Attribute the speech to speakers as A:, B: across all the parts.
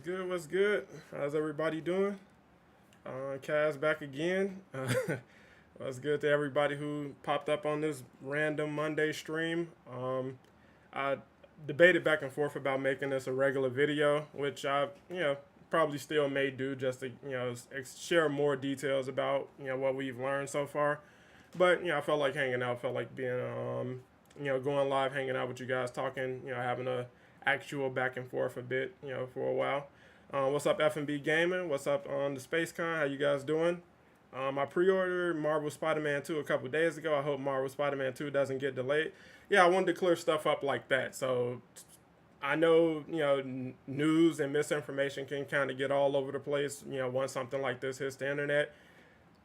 A: good? What's good? How's everybody doing? Kaz back again. What's good to everybody who popped up on this random Monday stream? I debated back and forth about making this a regular video, which I, probably still may do just to, share more details about, what we've learned so far. But, I felt like hanging out, felt like being, going live, hanging out with you guys, talking, having a actual back and forth a bit, for a while. What's up, F&B Gaming? What's up on the SpaceCon? How you guys doing? I pre-ordered Marvel Spider-Man 2 a couple days ago. I hope Marvel Spider-Man 2 doesn't get delayed. Yeah, I wanted to clear stuff up like that. So I know, news and misinformation can kind of get all over the place, once something like this hits the internet.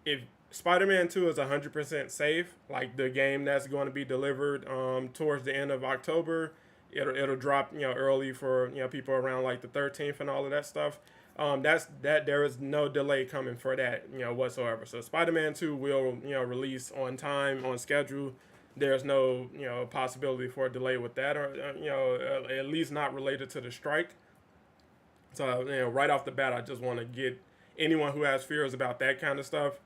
A: If Spider-Man 2 is 100% safe, like the game that's going to be delivered towards the end of October, it'll drop early for people around like the 13th and all of that stuff. There is no delay coming for that whatsoever. So Spider-Man 2 will release on time, on schedule. There's no possibility for a delay with that, or at least not related to the strike. So right off the bat, I just want to get anyone who has fears about that kind of stuff,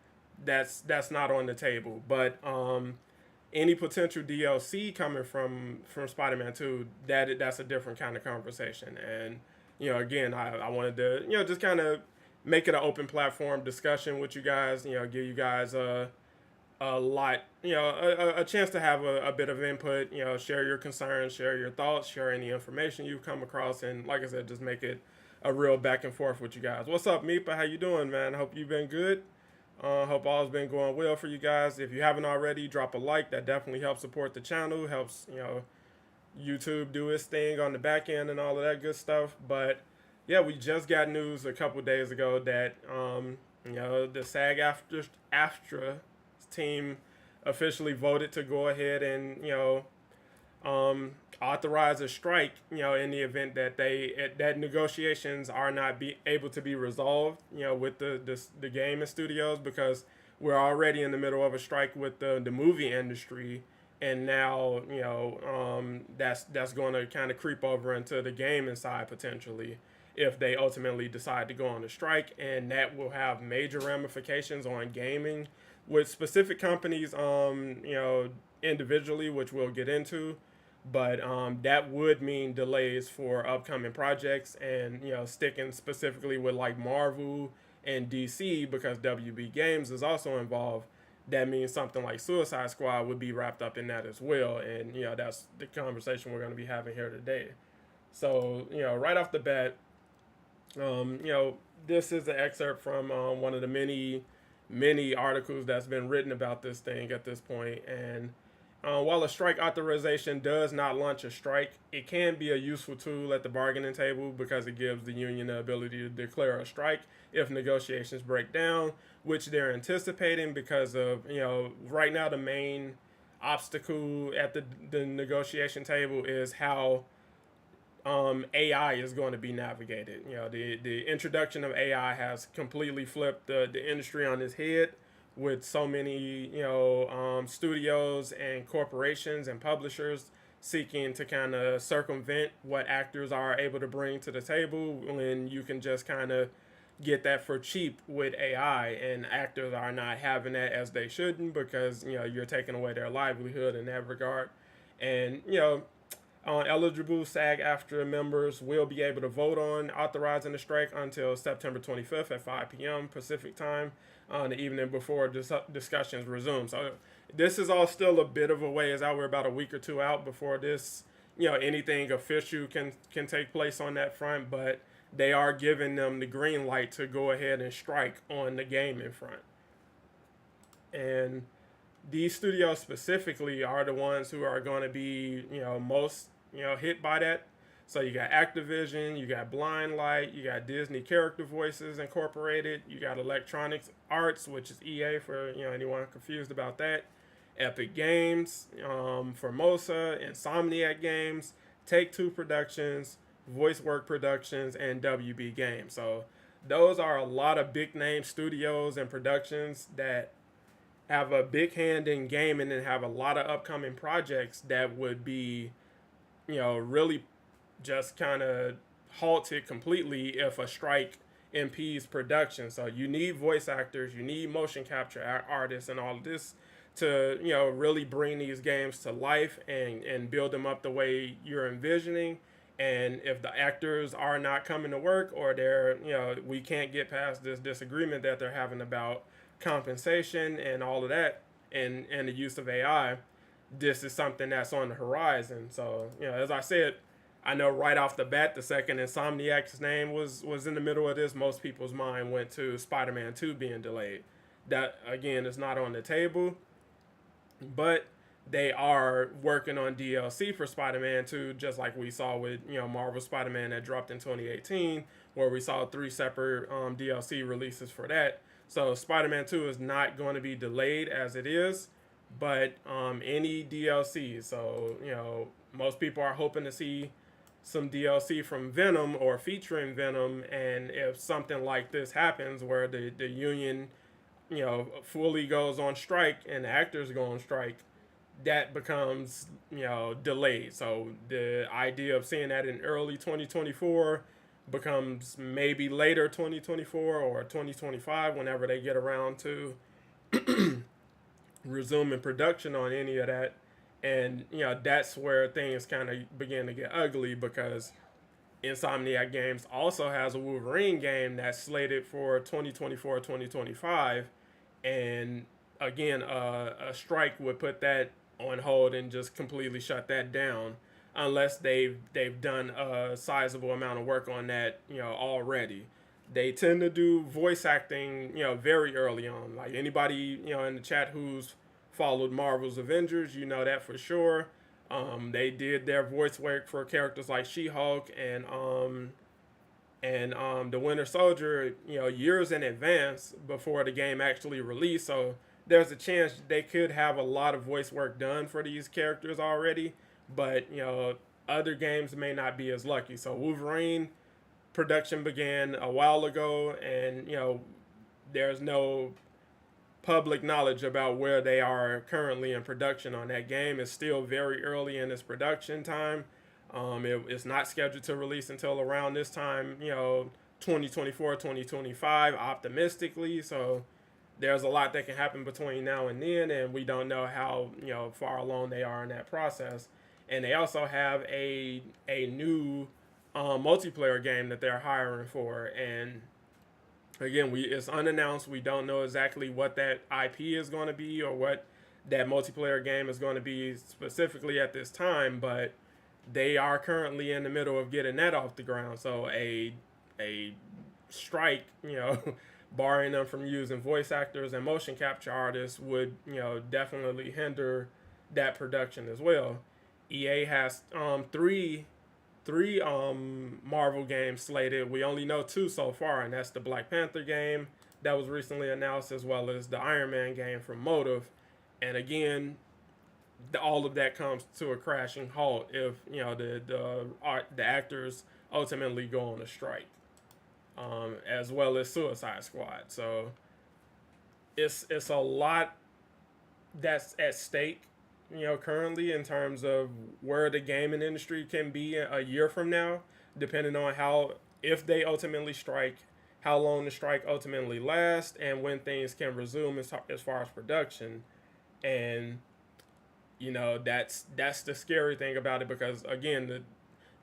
A: that's not on the table. But any potential DLC coming from Spider-Man 2, that's a different kind of conversation. And again, I wanted to just kind of make it an open platform discussion with you guys. Give you guys a lot, a chance to have a bit of input. Share your concerns, share your thoughts, share any information you've come across, and like I said, just make it a real back and forth with you guys. What's up, Meepa? How you doing, man? Hope you've been good. Hope all's been going well for you guys. If you haven't already, drop a like. That definitely helps support the channel. Helps YouTube do its thing on the back end and all of that good stuff. But yeah, we just got news a couple days ago that the SAG-AFTRA team officially voted to go ahead and authorize a strike, in the event that that negotiations are not be able to be resolved, with the gaming studios, because we're already in the middle of a strike with the movie industry, and now that's going to kind of creep over into the gaming side potentially if they ultimately decide to go on a strike, and that will have major ramifications on gaming with specific companies, individually, which we'll get into. But that would mean delays for upcoming projects, and sticking specifically with like Marvel and DC, because WB Games is also involved. That means something like Suicide Squad would be wrapped up in that as well, and that's the conversation we're going to be having here today. So right off the bat, this is an excerpt from one of the many articles that's been written about this thing at this point. And while a strike authorization does not launch a strike, it can be a useful tool at the bargaining table, because it gives the union the ability to declare a strike if negotiations break down, which they're anticipating, because of, right now the main obstacle at the negotiation table is how AI is going to be navigated. The introduction of AI has completely flipped the industry on its head, with so many studios and corporations and publishers seeking to kind of circumvent what actors are able to bring to the table, when you can just kind of get that for cheap with AI, and actors are not having that as they shouldn't, because you're taking away their livelihood in that regard. And eligible SAG-AFTRA members will be able to vote on authorizing the strike until September 25th at 5 p.m. Pacific time, on the evening before discussions resume. So this is all still a bit of a ways out. We're about a week or two out before this, anything official can take place on that front. But they are giving them the green light to go ahead and strike on the gaming front. And these studios specifically are the ones who are going to be, most, hit by that. So you got Activision, you got Blind Light, you got Disney Character Voices Incorporated, you got Electronic Arts, which is EA for anyone confused about that, Epic Games, Formosa, Insomniac Games, Take-Two Productions, VoiceWorks Productions, and WB Games. So those are a lot of big name studios and productions that have a big hand in gaming and have a lot of upcoming projects that would be, really just kind of halted completely if a strike impedes production. So you need voice actors, you need motion capture artists, and all of this to really bring these games to life and build them up the way you're envisioning. And if the actors are not coming to work, or they're we can't get past this disagreement that they're having about compensation and all of that, and the use of AI, this is something that's on the horizon. So as I said, I know right off the bat, the second Insomniac's name was in the middle of this, most people's mind went to Spider-Man 2 being delayed. That again is not on the table, but they are working on DLC for Spider-Man 2, just like we saw with Marvel Spider-Man that dropped in 2018, where we saw 3 separate DLC releases for that. So Spider-Man 2 is not going to be delayed as it is, but any DLC. So most people are hoping to see some DLC from Venom or featuring Venom, and if something like this happens where the union fully goes on strike and the actors go on strike, that becomes delayed. So the idea of seeing that in early 2024 becomes maybe later 2024 or 2025, whenever they get around to resuming production on any of that. And that's where things kind of begin to get ugly, because Insomniac Games also has a Wolverine game that's slated for 2024-2025, and again, a strike would put that on hold and just completely shut that down, unless they've done a sizable amount of work on that already. They tend to do voice acting very early on. Like anybody in the chat who's followed Marvel's Avengers, that for sure. They did their voice work for characters like She-Hulk and the Winter Soldier, years in advance before the game actually released. So there's a chance they could have a lot of voice work done for these characters already, but other games may not be as lucky. So Wolverine production began a while ago, and there's no public knowledge about where they are currently in production on that game. It's still very early in its production time. It's not scheduled to release until around this time, 2024, 2025, optimistically. So there's a lot that can happen between now and then, and we don't know how far along they are in that process. And they also have a new multiplayer game that they're hiring for, and again, it's unannounced. We don't know exactly what that IP is going to be or what that multiplayer game is going to be specifically at this time, but they are currently in the middle of getting that off the ground. So a strike, barring them from using voice actors and motion capture artists, would definitely hinder that production as well. EA has three Marvel games slated. We only know 2 so far, and that's the Black Panther game that was recently announced, as well as the Iron Man game from Motive. And again, all of that comes to a crashing halt if the actors ultimately go on a strike, as well as Suicide Squad. So it's a lot that's at stake currently, in terms of where the gaming industry can be a year from now, depending on if they ultimately strike, how long the strike ultimately lasts, and when things can resume as far as production. And that's the scary thing about it, because again,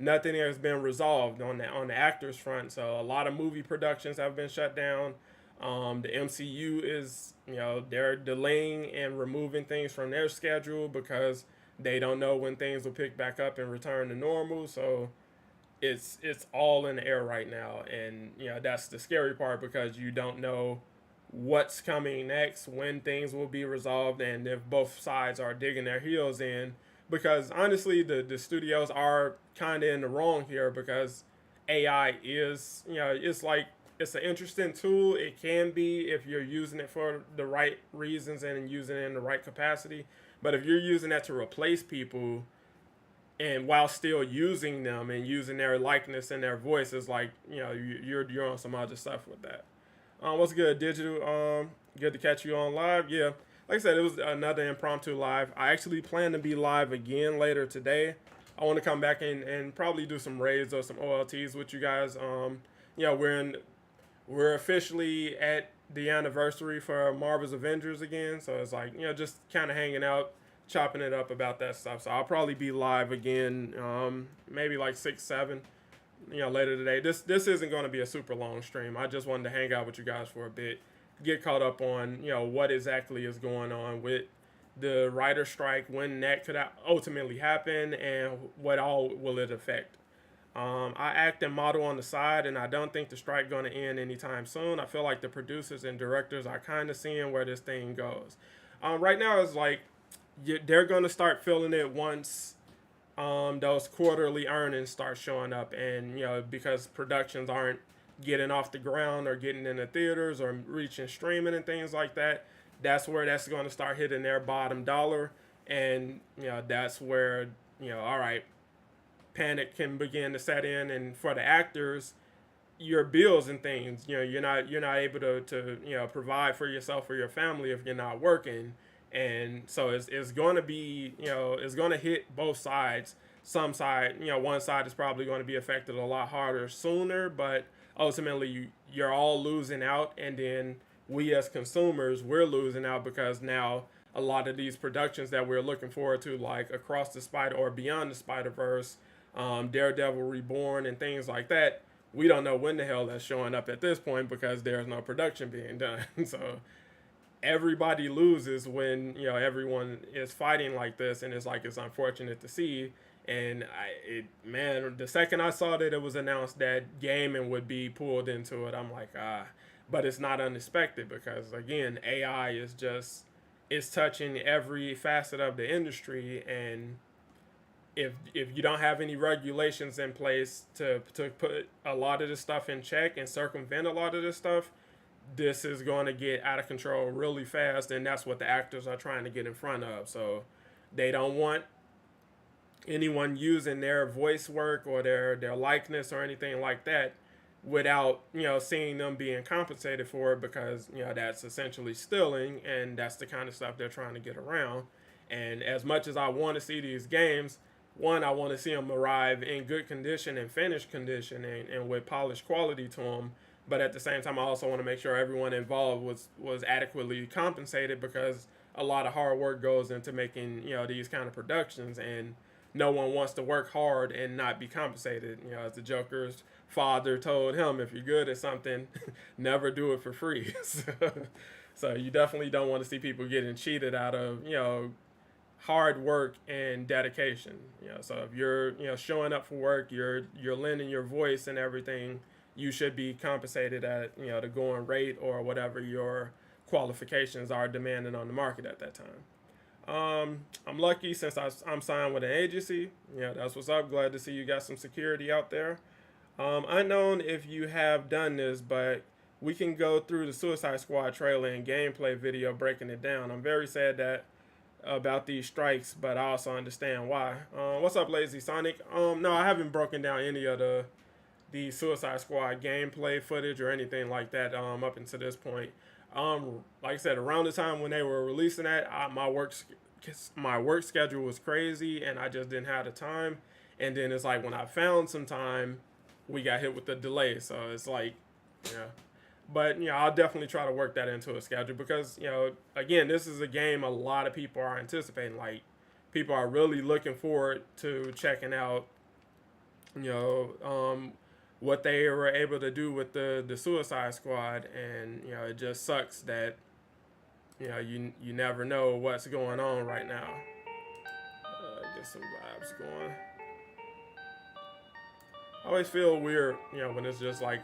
A: nothing has been resolved on the actors front. So a lot of movie productions have been shut down. The MCU is, they're delaying and removing things from their schedule because they don't know when things will pick back up and return to normal. So it's all in the air right now, and that's the scary part, because you don't know what's coming next, when things will be resolved, and if both sides are digging their heels in. Because honestly, the studios are kind of in the wrong here, because AI is, it's an interesting tool. It can be, if you're using it for the right reasons and using it in the right capacity. But if you're using that to replace people, and while still using them and using their likeness and their voice, is like, you're on some other stuff with that. What's good, Digital? Good to catch you on live. Yeah, like I said, it was another impromptu live. I actually plan to be live again later today. I want to come back and probably do some raids or some OLTs with you guys. Yeah, we're officially at the anniversary for Marvel's Avengers again, so it's like, just kind of hanging out, chopping it up about that stuff. So I'll probably be live again, maybe like 6, 7, later today. This isn't going to be a super long stream. I just wanted to hang out with you guys for a bit, get caught up on what exactly is going on with the writer strike, when that could ultimately happen, and what all will it affect. I act and model on the side, and I don't think the strike going to end anytime soon. I feel like the producers and directors are kind of seeing where this thing goes. Right now, it's like they're going to start feeling it once those quarterly earnings start showing up, and because productions aren't getting off the ground or getting into theaters or reaching streaming and things like that. That's where that's going to start hitting their bottom dollar, and that's where all right, panic can begin to set in. And for the actors, your bills and things, you're not able to provide for yourself or your family if you're not working. And so it's going to be, it's going to hit both sides. Some side, one side is probably going to be affected a lot harder sooner, but ultimately you're all losing out. And then we as consumers, we're losing out, because now a lot of these productions that we're looking forward to, like Across the Spider or Beyond the Spider-Verse, Daredevil Reborn and things like that, we don't know when the hell that's showing up at this point, because there's no production being done. So everybody loses when everyone is fighting like this, and it's unfortunate to see. And the second I saw that it was announced that gaming would be pulled into it, I'm like, but it's not unexpected, because again, AI is touching every facet of the industry. And if you don't have any regulations in place to put a lot of this stuff in check and circumvent a lot of this stuff, this is going to get out of control really fast. And that's what the actors are trying to get in front of. So they don't want anyone using their voice work or their likeness or anything like that without seeing them being compensated for it, because that's essentially stealing, and that's the kind of stuff they're trying to get around. And as much as I want to see these games, one, I want to see them arrive in good condition and finished condition, and with polished quality to them. But at the same time, I also want to make sure everyone involved was adequately compensated, because a lot of hard work goes into making these kind of productions, and no one wants to work hard and not be compensated. As the Joker's father told him, if you're good at something, never do it for free. So you definitely don't want to see people getting cheated out of hard work and dedication. So if you're showing up for work, you're lending your voice and everything, you should be compensated at the going rate or whatever your qualifications are demanding on the market at that time. I'm lucky since I'm signed with an agency. That's what's up. Glad to see you got some security out there. Unknown if you have done this, but we can go through the Suicide Squad trailer and gameplay video breaking it down. I'm very sad about these strikes, but I also understand why. What's up, Lazy Sonic? No, I haven't broken down any of the Suicide Squad gameplay footage or anything like that up until this point. Like I said, around the time when they were releasing that, my work schedule was crazy, and I just didn't have the time. And then it's like when I found some time, we got hit with the delay. So it's like, but I'll definitely try to work that into a schedule, because again, this is a game a lot of people are anticipating. Like, people are really looking forward to checking out what they were able to do with the Suicide Squad. And it just sucks that you never know what's going on right now. Get some vibes going. I always feel weird when it's just like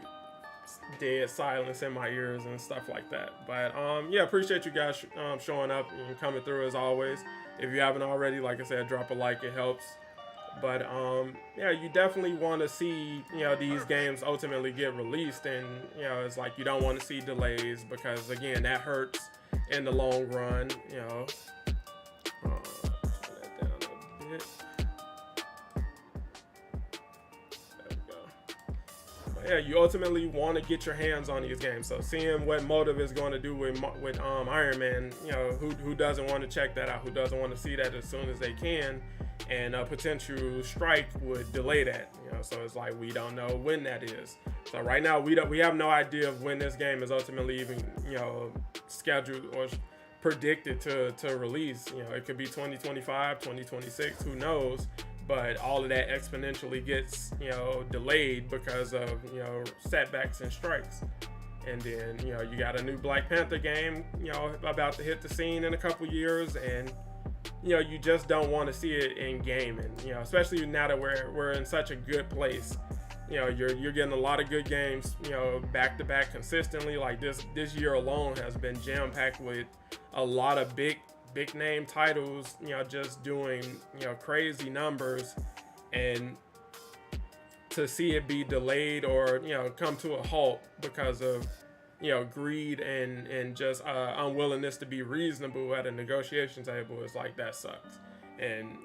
A: dead silence in my ears and stuff like that. But appreciate you guys showing up and coming through as always. If you haven't already, like I said, drop a like, it helps. But you definitely want to see these games ultimately get released, and it's like you don't want to see delays, because again, that hurts in the long run. Turn that down a bit. There we go. But you ultimately want to get your hands on these games. So seeing what Motive is going to do with Iron Man, who doesn't want to check that out, who doesn't want to see that as soon as they can. and a potential strike would delay that. So it's like we don't know when that is. So right now we have no idea of when this game is ultimately even scheduled or predicted to release. It could be 2025, 2026, who knows? But all of that exponentially gets delayed because of setbacks and strikes. And then you got a new Black Panther game about to hit the scene in a couple years, and you just don't want to see it in gaming, especially now that we're in such a good place. You're getting a lot of good games, back to back consistently. Like this year alone has been jam packed with a lot of big name titles, just doing crazy numbers, and to see it be delayed or come to a halt because of greed and just unwillingness to be reasonable at a negotiation table is like, that sucks. And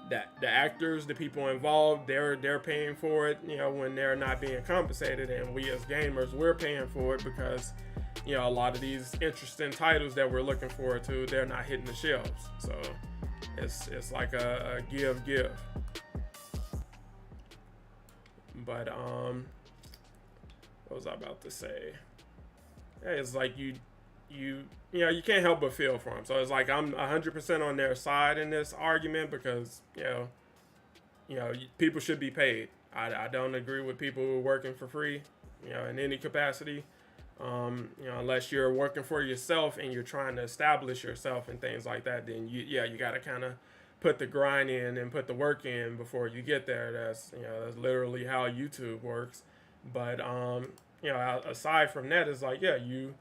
A: that the actors, the people involved, they're paying for it when they're not being compensated, and we as gamers, we're paying for it because a lot of these interesting titles that we're looking forward to, they're not hitting the shelves. So it's like a give. But what was I about to say? It's like you can't help but feel for them. So it's like I'm 100% on their side in this argument because people should be paid. I don't agree with people who are working for free, in any capacity. Unless you're working for yourself and you're trying to establish yourself and things like that, then you got to kind of put the grind in and put the work in before you get there. That's literally how YouTube works. But aside from that, it's like, you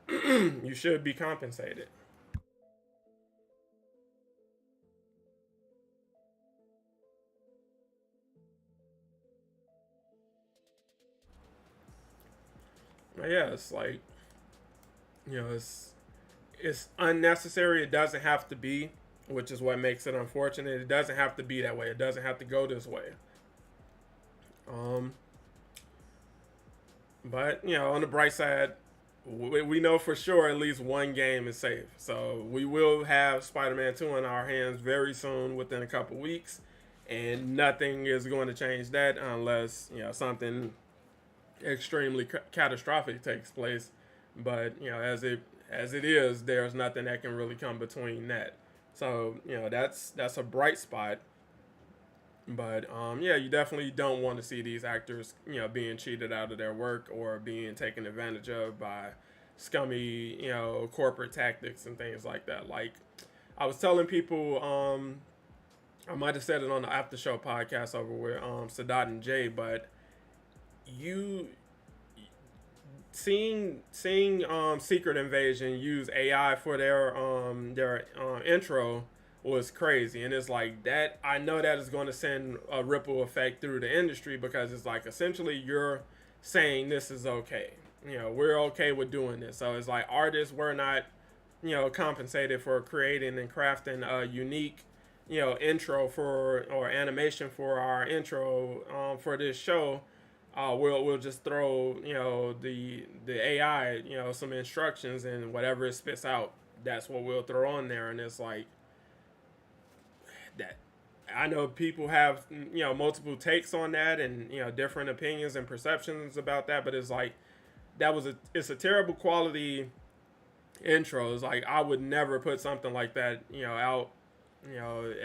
A: you should be compensated. But it's like, it's unnecessary. It doesn't have to be, which is what makes it unfortunate. It doesn't have to be that way. It doesn't have to go this way. But on the bright side, we know for sure at least one game is safe. So we will have Spider-Man 2 in our hands very soon, within a couple weeks, and nothing is going to change that unless something extremely catastrophic takes place. But as it is, there's nothing that can really come between that. So that's a bright spot. But you definitely don't want to see these actors being cheated out of their work or being taken advantage of by scummy corporate tactics and things like that. Like I was telling people, I might have said it on the After Show podcast over with Sadat and Jay, but seeing Secret Invasion use AI for their intro was crazy. And it's like, that I know that is going to send a ripple effect through the industry, because it's like, essentially you're saying this is okay, we're okay with doing this. So it's like, artists were not compensated for creating and crafting a unique intro or animation for our intro for this show. We'll just throw the AI some instructions, and whatever it spits out, that's what we'll throw on there. And it's like, that I know people have multiple takes on that, and different opinions and perceptions about that, but it's like, it's a terrible quality intro. It's like, I would never put something like that out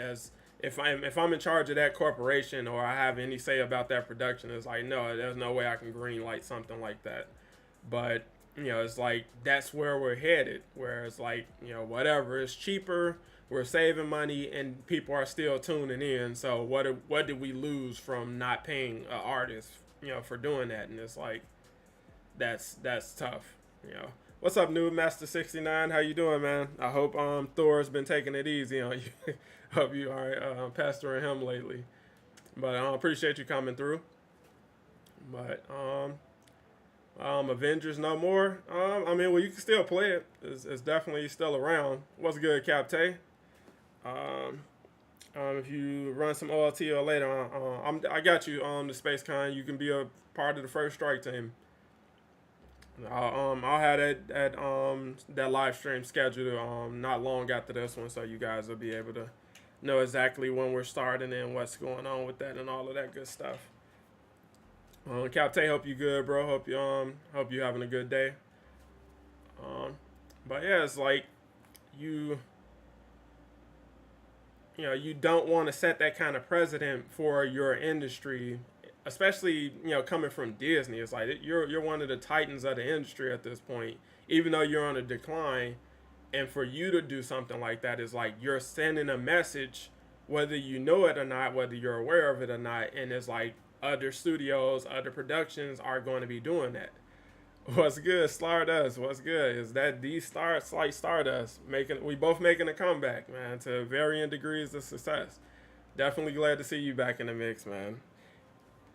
A: as if I'm in charge of that corporation, or I have any say about that production. It's like, no, there's no way I can green light something like that. But it's like, that's where we're headed, where it's like, whatever, it's cheaper, we're saving money, and people are still tuning in. So what did we lose from not paying an artist for doing that? And it's like, that's tough. What's up, New Master 69? How you doing, man? I hope Thor's been taking it easy on you. Hope you are pastoring him lately. But I appreciate you coming through. But Avengers no more. Well, you can still play it. It's definitely still around. What's good, Captain? If you run some OLT or later, I got you on the Space Con. You can be a part of the first strike team. I'll have that live stream scheduled not long after this one, so you guys will be able to know exactly when we're starting and what's going on with that and all of that good stuff. Captain, hope you good, bro. Hope you having a good day. Um, but yeah, it's like you you don't want to set that kind of precedent for your industry, especially coming from Disney. It's like you're one of the titans of the industry at this point, even though you're on a decline. And for you to do something like that is like you're sending a message, whether you know it or not, whether you're aware of it or not. And it's like other studios, other productions are going to be doing that. What's good, Stardust? What's good? Is that the like Stardust we both making a comeback, man, to varying degrees of success. Definitely glad to see you back in the mix, man.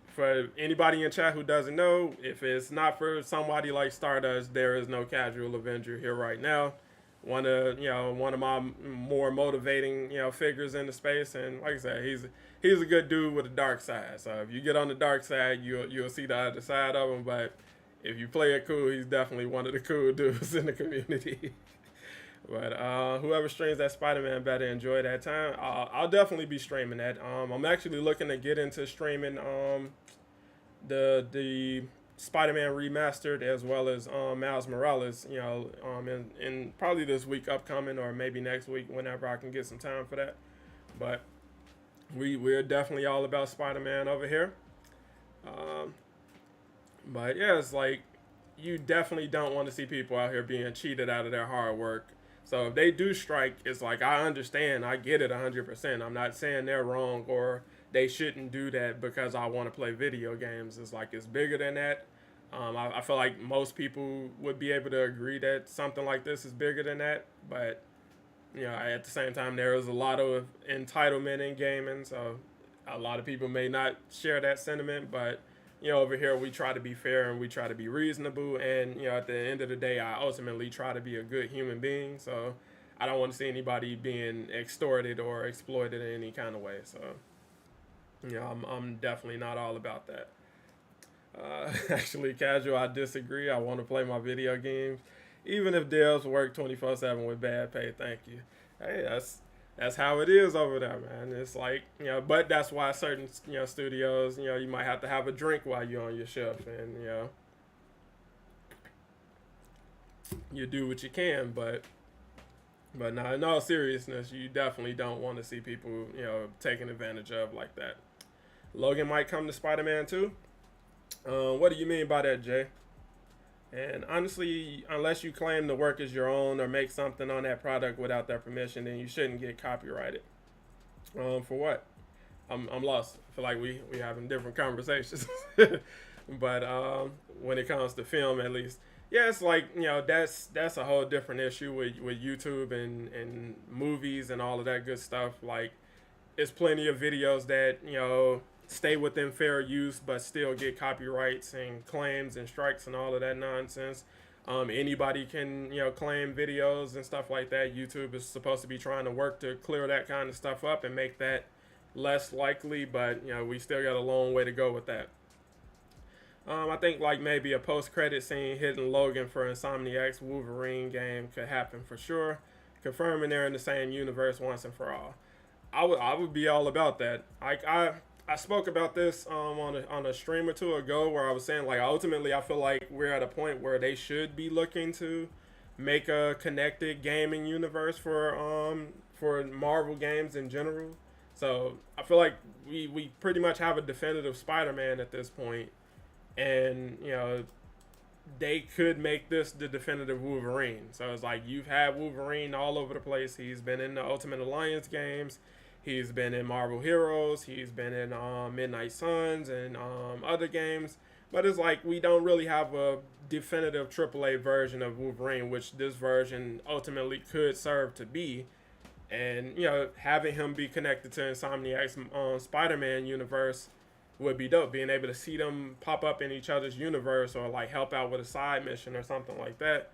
A: For anybody in chat who doesn't know, if it's not for somebody like Stardust, there is no casual Avenger here right now. One of my more motivating figures in the space, and like I said, he's a good dude with a dark side. So if you get on the dark side, you'll see the other side of him. But if you play it cool, he's definitely one of the cool dudes in the community. But whoever streams that Spider-Man better enjoy that time. I'll definitely be streaming that. I'm actually looking to get into streaming the Spider-Man remastered as well as Miles Morales. In probably this week upcoming or maybe next week whenever I can get some time for that. But we're definitely all about Spider-Man over here. But yeah, it's like you definitely don't want to see people out here being cheated out of their hard work. So if they do strike, it's like I understand, I get it 100%. I'm not saying they're wrong or they shouldn't do that because I want to play video games. It's like it's bigger than that. I feel like most people would be able to agree that something like this is bigger than that. But at the same time, there is a lot of entitlement in gaming, so a lot of people may not share that sentiment. But over here we try to be fair and we try to be reasonable, and at the end of the day, I ultimately try to be a good human being. So I don't want to see anybody being extorted or exploited in any kind of way. So I'm definitely not all about that. Actually, casual, I disagree. I want to play my video games, even if devs work 24/7 with bad pay. Thank you. Hey, that's how it is over there, man. It's like but that's why certain studios, you might have to have a drink while you're on your shift, and you do what you can. But now, in all seriousness, you definitely don't want to see people taken advantage of like that. Logan might come to Spider-Man too. What do you mean by that, Jay? And honestly, unless you claim the work is your own or make something on that product without their permission, then you shouldn't get copyrighted. For what? I'm lost. I feel like we having different conversations. But when it comes to film, at least, yeah, it's like that's a whole different issue with YouTube and movies and all of that good stuff. Like, it's plenty of videos that stay within fair use but still get copyrights and claims and strikes and all of that nonsense. Anybody can claim videos and stuff like that. YouTube is supposed to be trying to work to clear that kind of stuff up and make that less likely, but we still got a long way to go with that. I think like maybe a post-credit scene hitting Logan for Insomniac's Wolverine game could happen for sure, confirming they're in the same universe once and for all. I would be all about that. I spoke about this on a stream or two ago where I was saying, like, ultimately I feel like we're at a point where they should be looking to make a connected gaming universe for Marvel games in general. So I feel like we pretty much have a definitive Spider-Man at this point, and they could make this the definitive Wolverine. So it's like you've had Wolverine all over the place. He's been in the Ultimate Alliance games. He's been in Marvel Heroes. He's been in Midnight Suns and other games. But it's like we don't really have a definitive AAA version of Wolverine, which this version ultimately could serve to be. And, having him be connected to Insomniac's Spider-Man universe would be dope. Being able to see them pop up in each other's universe or, like, help out with a side mission or something like that.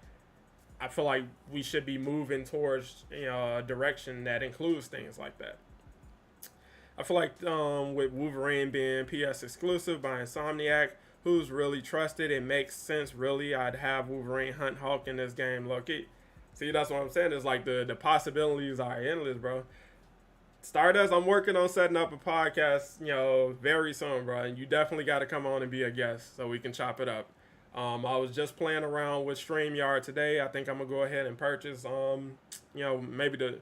A: I feel like we should be moving towards, a direction that includes things like that. I feel like with Wolverine being PS exclusive by Insomniac, who's really trusted, it makes sense, really. I'd have Wolverine hunt Hulk in this game, low-key. See, that's what I'm saying. It's like the possibilities are endless, bro. Stardust, I'm working on setting up a podcast, very soon, bro. And you definitely got to come on and be a guest so we can chop it up. I was just playing around with StreamYard today. I think I'm gonna go ahead and purchase, maybe the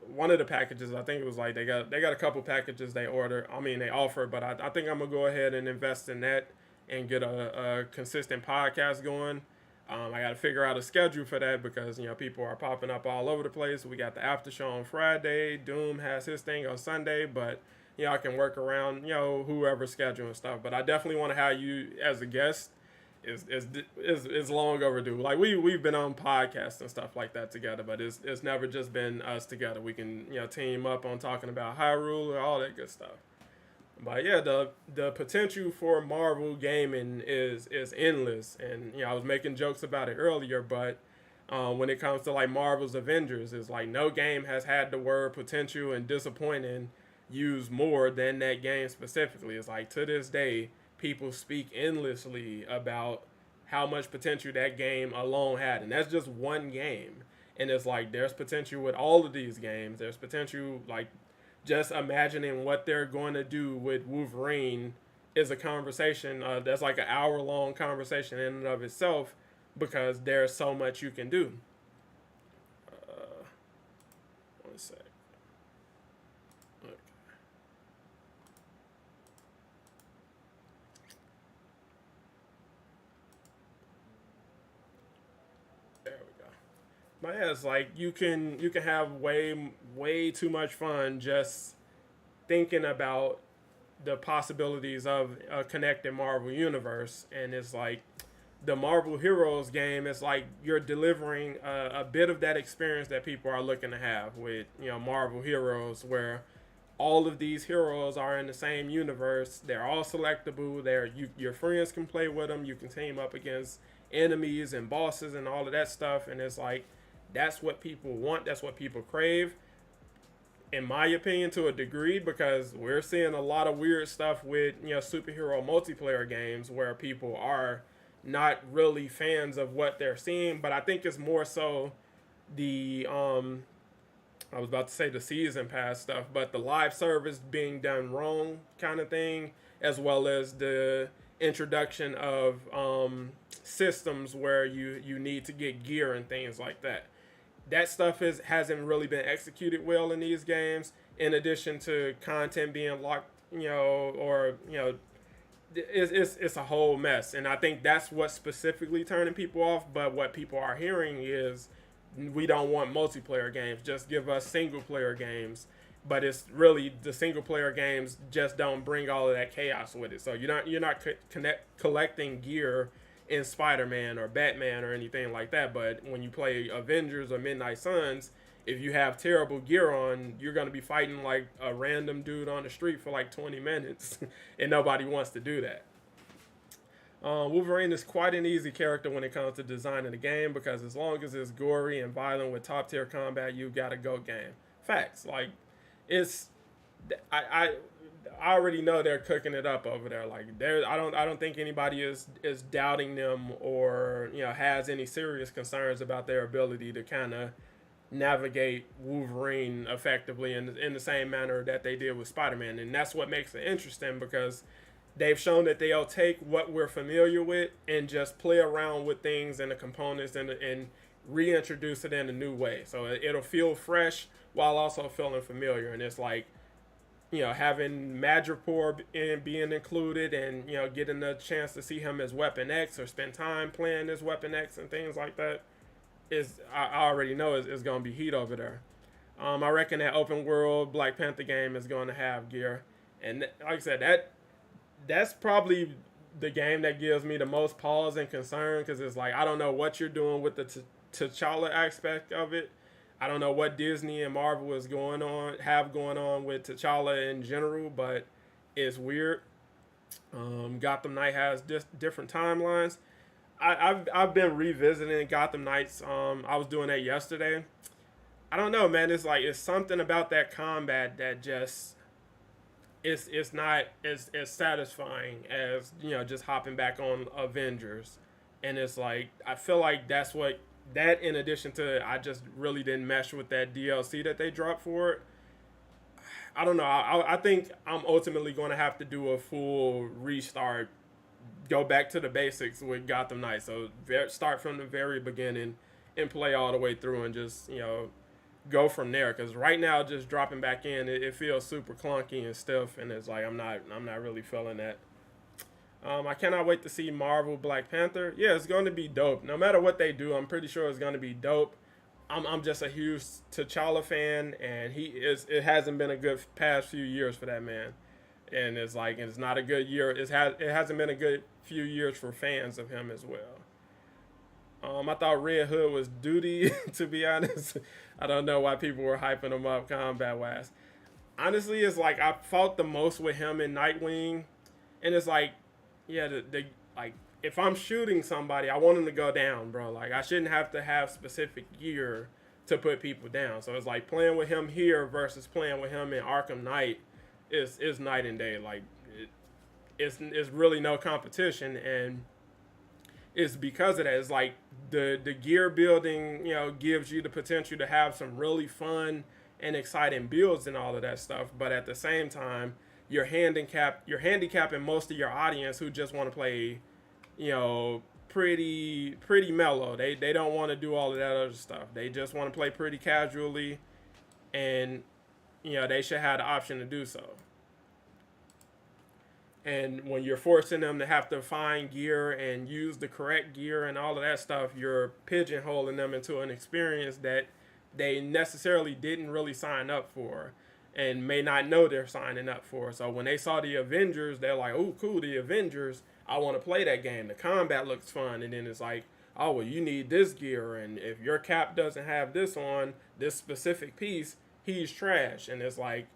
A: one of the packages. I think it was like they got a couple packages they order. I mean, they offer, but I think I'm gonna go ahead and invest in that and get a consistent podcast going. I got to figure out a schedule for that because people are popping up all over the place. We got the after show on Friday. Doom has his thing on Sunday, but I can work around whoever's schedule and stuff. But I definitely want to have you as a guest. Is long overdue. Like we've been on podcasts and stuff like that together, but it's never just been us together. We can team up on talking about Hyrule and all that good stuff. But yeah, the potential for Marvel gaming is endless, and I was making jokes about it earlier, but when it comes to like Marvel's Avengers, it's like no game has had the word potential and disappointing used more than that game specifically. It's like to this day, people speak endlessly about how much potential that game alone had, and that's just one game. And it's like there's potential with all of these games. There's potential like just imagining what they're going to do with Wolverine is a conversation that's like an hour-long conversation in and of itself because there's so much you can do. One sec. Okay. There we go. But yeah, it's like you can have way too much fun just thinking about the possibilities of a connected Marvel universe, and it's like the Marvel Heroes game is like you're delivering a bit of that experience that people are looking to have with Marvel Heroes, where all of these heroes are in the same universe. They're all selectable. Your friends can play with them. You can team up against enemies and bosses and all of that stuff, and it's like that's what people want. That's what people crave. In my opinion, to a degree, because we're seeing a lot of weird stuff with superhero multiplayer games where people are not really fans of what they're seeing. But I think it's more so the I was about to say the season pass stuff, but the live service being done wrong kind of thing, as well as the introduction of systems where you need to get gear and things like that. That stuff hasn't really been executed well in these games. In addition to content being locked, it's a whole mess. And I think that's what's specifically turning people off. But what people are hearing is we don't want multiplayer games. Just give us single player games. But it's really the single player games just don't bring all of that chaos with it. So you're not collecting gear in Spider-Man or Batman or anything like that. But when you play Avengers or Midnight Suns, if you have terrible gear on, you're going to be fighting like a random dude on the street for like 20 minutes and nobody wants to do that. Wolverine is quite an easy character when it comes to designing the game because as long as it's gory and violent with top tier combat, you got a go game. Facts. Like it's I already know they're cooking it up over there. Like I don't think anybody is doubting them or has any serious concerns about their ability to kind of navigate Wolverine effectively in the same manner that they did with Spider-Man. And that's what makes it interesting because they've shown that they'll take what we're familiar with and just play around with things and the components and reintroduce it in a new way. So it'll feel fresh while also feeling familiar. And it's like having Madripoor being included and, getting a chance to see him as Weapon X or spend time playing as Weapon X and things like that I already know is going to be heat over there. I reckon that open world Black Panther game is going to have gear. And like I said, that's probably the game that gives me the most pause and concern because it's like, I don't know what you're doing with the T'Challa aspect of it. I don't know what Disney and Marvel have going on with T'Challa in general, but it's weird. Gotham Knight has different timelines. I've been revisiting Gotham Knights. I was doing that yesterday. I don't know, man. It's like it's something about that combat that just it's not as satisfying as just hopping back on Avengers, and it's like I feel like that's what. That in addition to I just really didn't mesh with that DLC that they dropped for it. I don't know. I think I'm ultimately going to have to do a full restart, go back to the basics with Gotham Knights. So start from the very beginning and play all the way through and just go from there. Because right now, just dropping back in, it feels super clunky and stiff, and it's like I'm not really feeling that. I cannot wait to see Marvel Black Panther. Yeah, it's going to be dope. No matter what they do, I'm pretty sure it's going to be dope. I'm just a huge T'Challa fan, and he is. It hasn't been a good past few years for that man, and it's not a good year. It hasn't been a good few years for fans of him as well. I thought Red Hood was duty. To be honest, I don't know why people were hyping him up combat wise. Honestly, it's like I fought the most with him in Nightwing, and it's like, yeah, the like if I'm shooting somebody, I want him to go down, bro. Like I shouldn't have to have specific gear to put people down. So it's like playing with him here versus playing with him in Arkham Knight is night and day. Like it's really no competition, and it's because of that. It's like the gear building, gives you the potential to have some really fun and exciting builds and all of that stuff. But at the same time, you're handicapping most of your audience who just want to play, pretty mellow. They don't want to do all of that other stuff. They just want to play pretty casually, and they should have the option to do so. And when you're forcing them to have to find gear and use the correct gear and all of that stuff, you're pigeonholing them into an experience that they necessarily didn't really sign up for and may not know they're signing up for. So when they saw the Avengers, they're like, oh, cool, the Avengers. I want to play that game. The combat looks fun. And then it's like, oh, well, you need this gear. And if your cap doesn't have this on, this specific piece, he's trash. And it's like,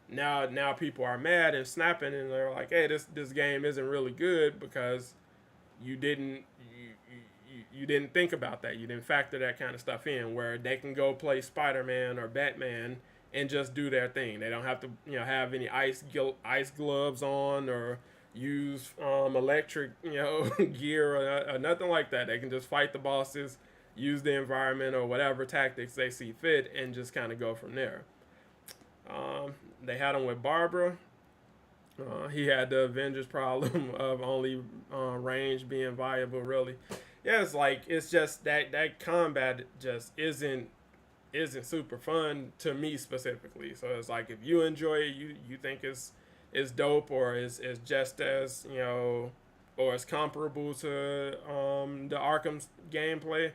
A: now people are mad and snapping, and they're like, hey, this game isn't really good because you didn't you didn't think about that. You didn't factor that kind of stuff in, where they can go play Spider-Man or Batman and just do their thing. They don't have to have any ice gloves on or use electric gear or nothing like that. They can just fight the bosses, use the environment or whatever tactics they see fit, and just kind of go from there. They had him with Barbara. He had the Avengers problem of only range being viable, really. Yeah, it's just that combat just isn't super fun to me specifically. So it's like if you enjoy it, you think it's dope or is just as or it's comparable to the Arkham gameplay,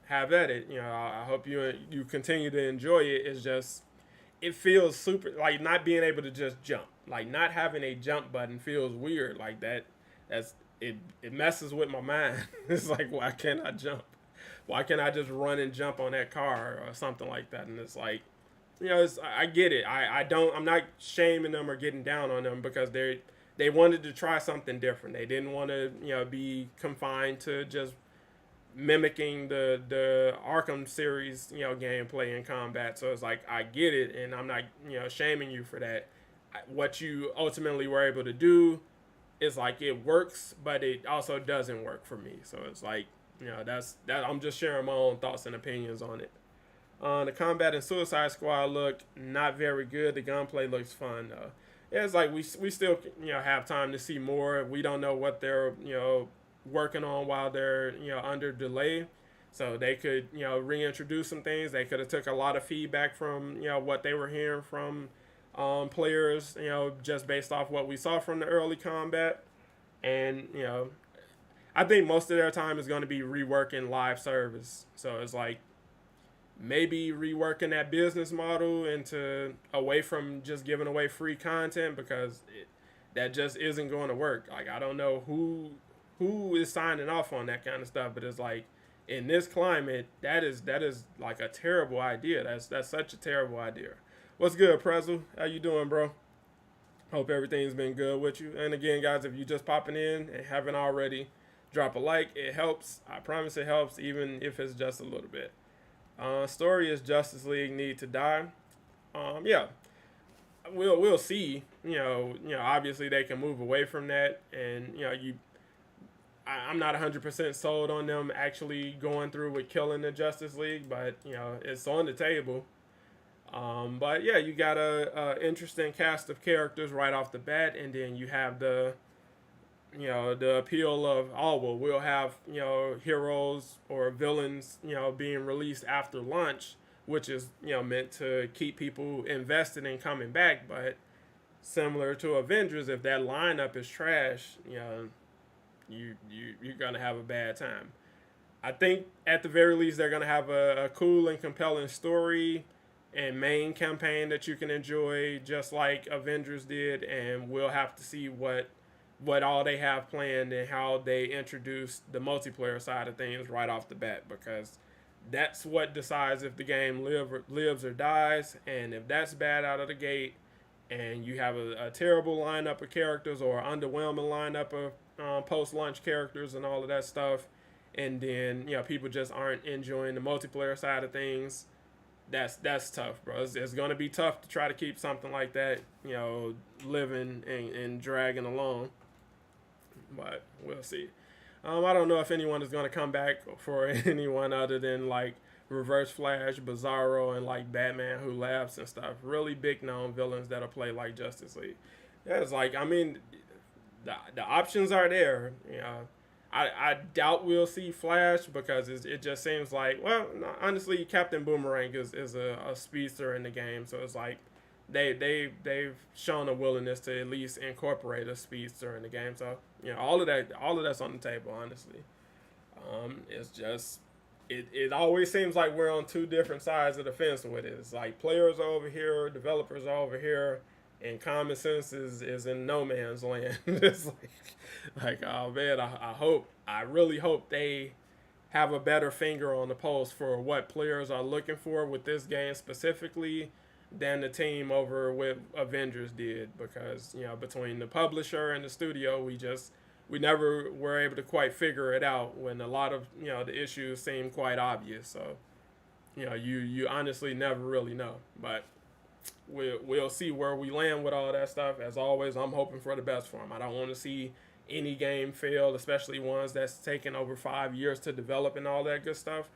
A: have at it. I hope you continue to enjoy it. It's just it feels super like not being able to just jump, like not having a jump button feels weird like that. It messes with my mind. It's like, why can't I jump? Why can't I just run and jump on that car or something like that? And it's like, I get it. I'm not shaming them or getting down on them because they wanted to try something different. They didn't want to be confined to just mimicking the Arkham series, gameplay and combat. So it's like, I get it, and I'm not, shaming you for that. What you ultimately were able to do is like it works, but it also doesn't work for me. So it's like, that's that. I'm just sharing my own thoughts and opinions on it. The combat in Suicide Squad looked not very good. The gunplay looks fun though. Yeah, it's like we still have time to see more. We don't know what they're working on while they're under delay, so they could reintroduce some things. They could have took a lot of feedback from what they were hearing from players, just based off what we saw from the early combat. And I think most of their time is going to be reworking live service. So it's like maybe reworking that business model into away from just giving away free content, because that just isn't going to work. Like I don't know who is signing off on that kind of stuff, but it's like in this climate, that is like a terrible idea. That's such a terrible idea. What's good, Prezzo? How you doing, bro? Hope everything's been good with you. And again, guys, if you're just popping in and haven't already, drop a like. It helps. I promise it helps, even if it's just a little bit. Story is Justice League need to die. Yeah, we'll see. Obviously they can move away from that, and I'm not 100% sold on them actually going through with killing the Justice League, but it's on the table. But yeah, you got a interesting cast of characters right off the bat, and then you have the appeal of, oh well, we'll have heroes or villains being released after lunch, which is meant to keep people invested in coming back. But similar to Avengers, if that lineup is trash, you're gonna have a bad time. I think at the very least they're gonna have a cool and compelling story and main campaign that you can enjoy, just like Avengers did, and we'll have to see what all they have planned and how they introduce the multiplayer side of things right off the bat, because that's what decides if the game lives or dies. And if that's bad out of the gate, and you have a terrible lineup of characters or underwhelming lineup of post launch characters and all of that stuff, and then people just aren't enjoying the multiplayer side of things, that's tough, bro. It's going to be tough to try to keep something like that living and dragging along. But we'll see. I don't know if anyone is going to come back for anyone other than like Reverse Flash, Bizarro, and like Batman Who Laughs and stuff. Really big known villains that'll play like Justice League. Yeah, it's like, I mean, the options are there. I doubt we'll see Flash, because it just seems like, well, no, honestly, Captain Boomerang is a speedster in the game, so it's like they've shown a willingness to at least incorporate a speedster in the game. So all of that's on the table, honestly. It's just it always seems like we're on two different sides of the fence with it. It's like players are over here, developers are over here, and common sense is in no man's land. It's like oh man, I really hope they have a better finger on the pulse for what players are looking for with this game specifically than the team over with Avengers did, because between the publisher and the studio, we never were able to quite figure it out when a lot of the issues seem quite obvious. So you honestly never really know, but we'll see where we land with all that stuff. As always, I'm hoping for the best for them. I don't want to see any game fail, especially ones that's taken over 5 years to develop and all that good stuff.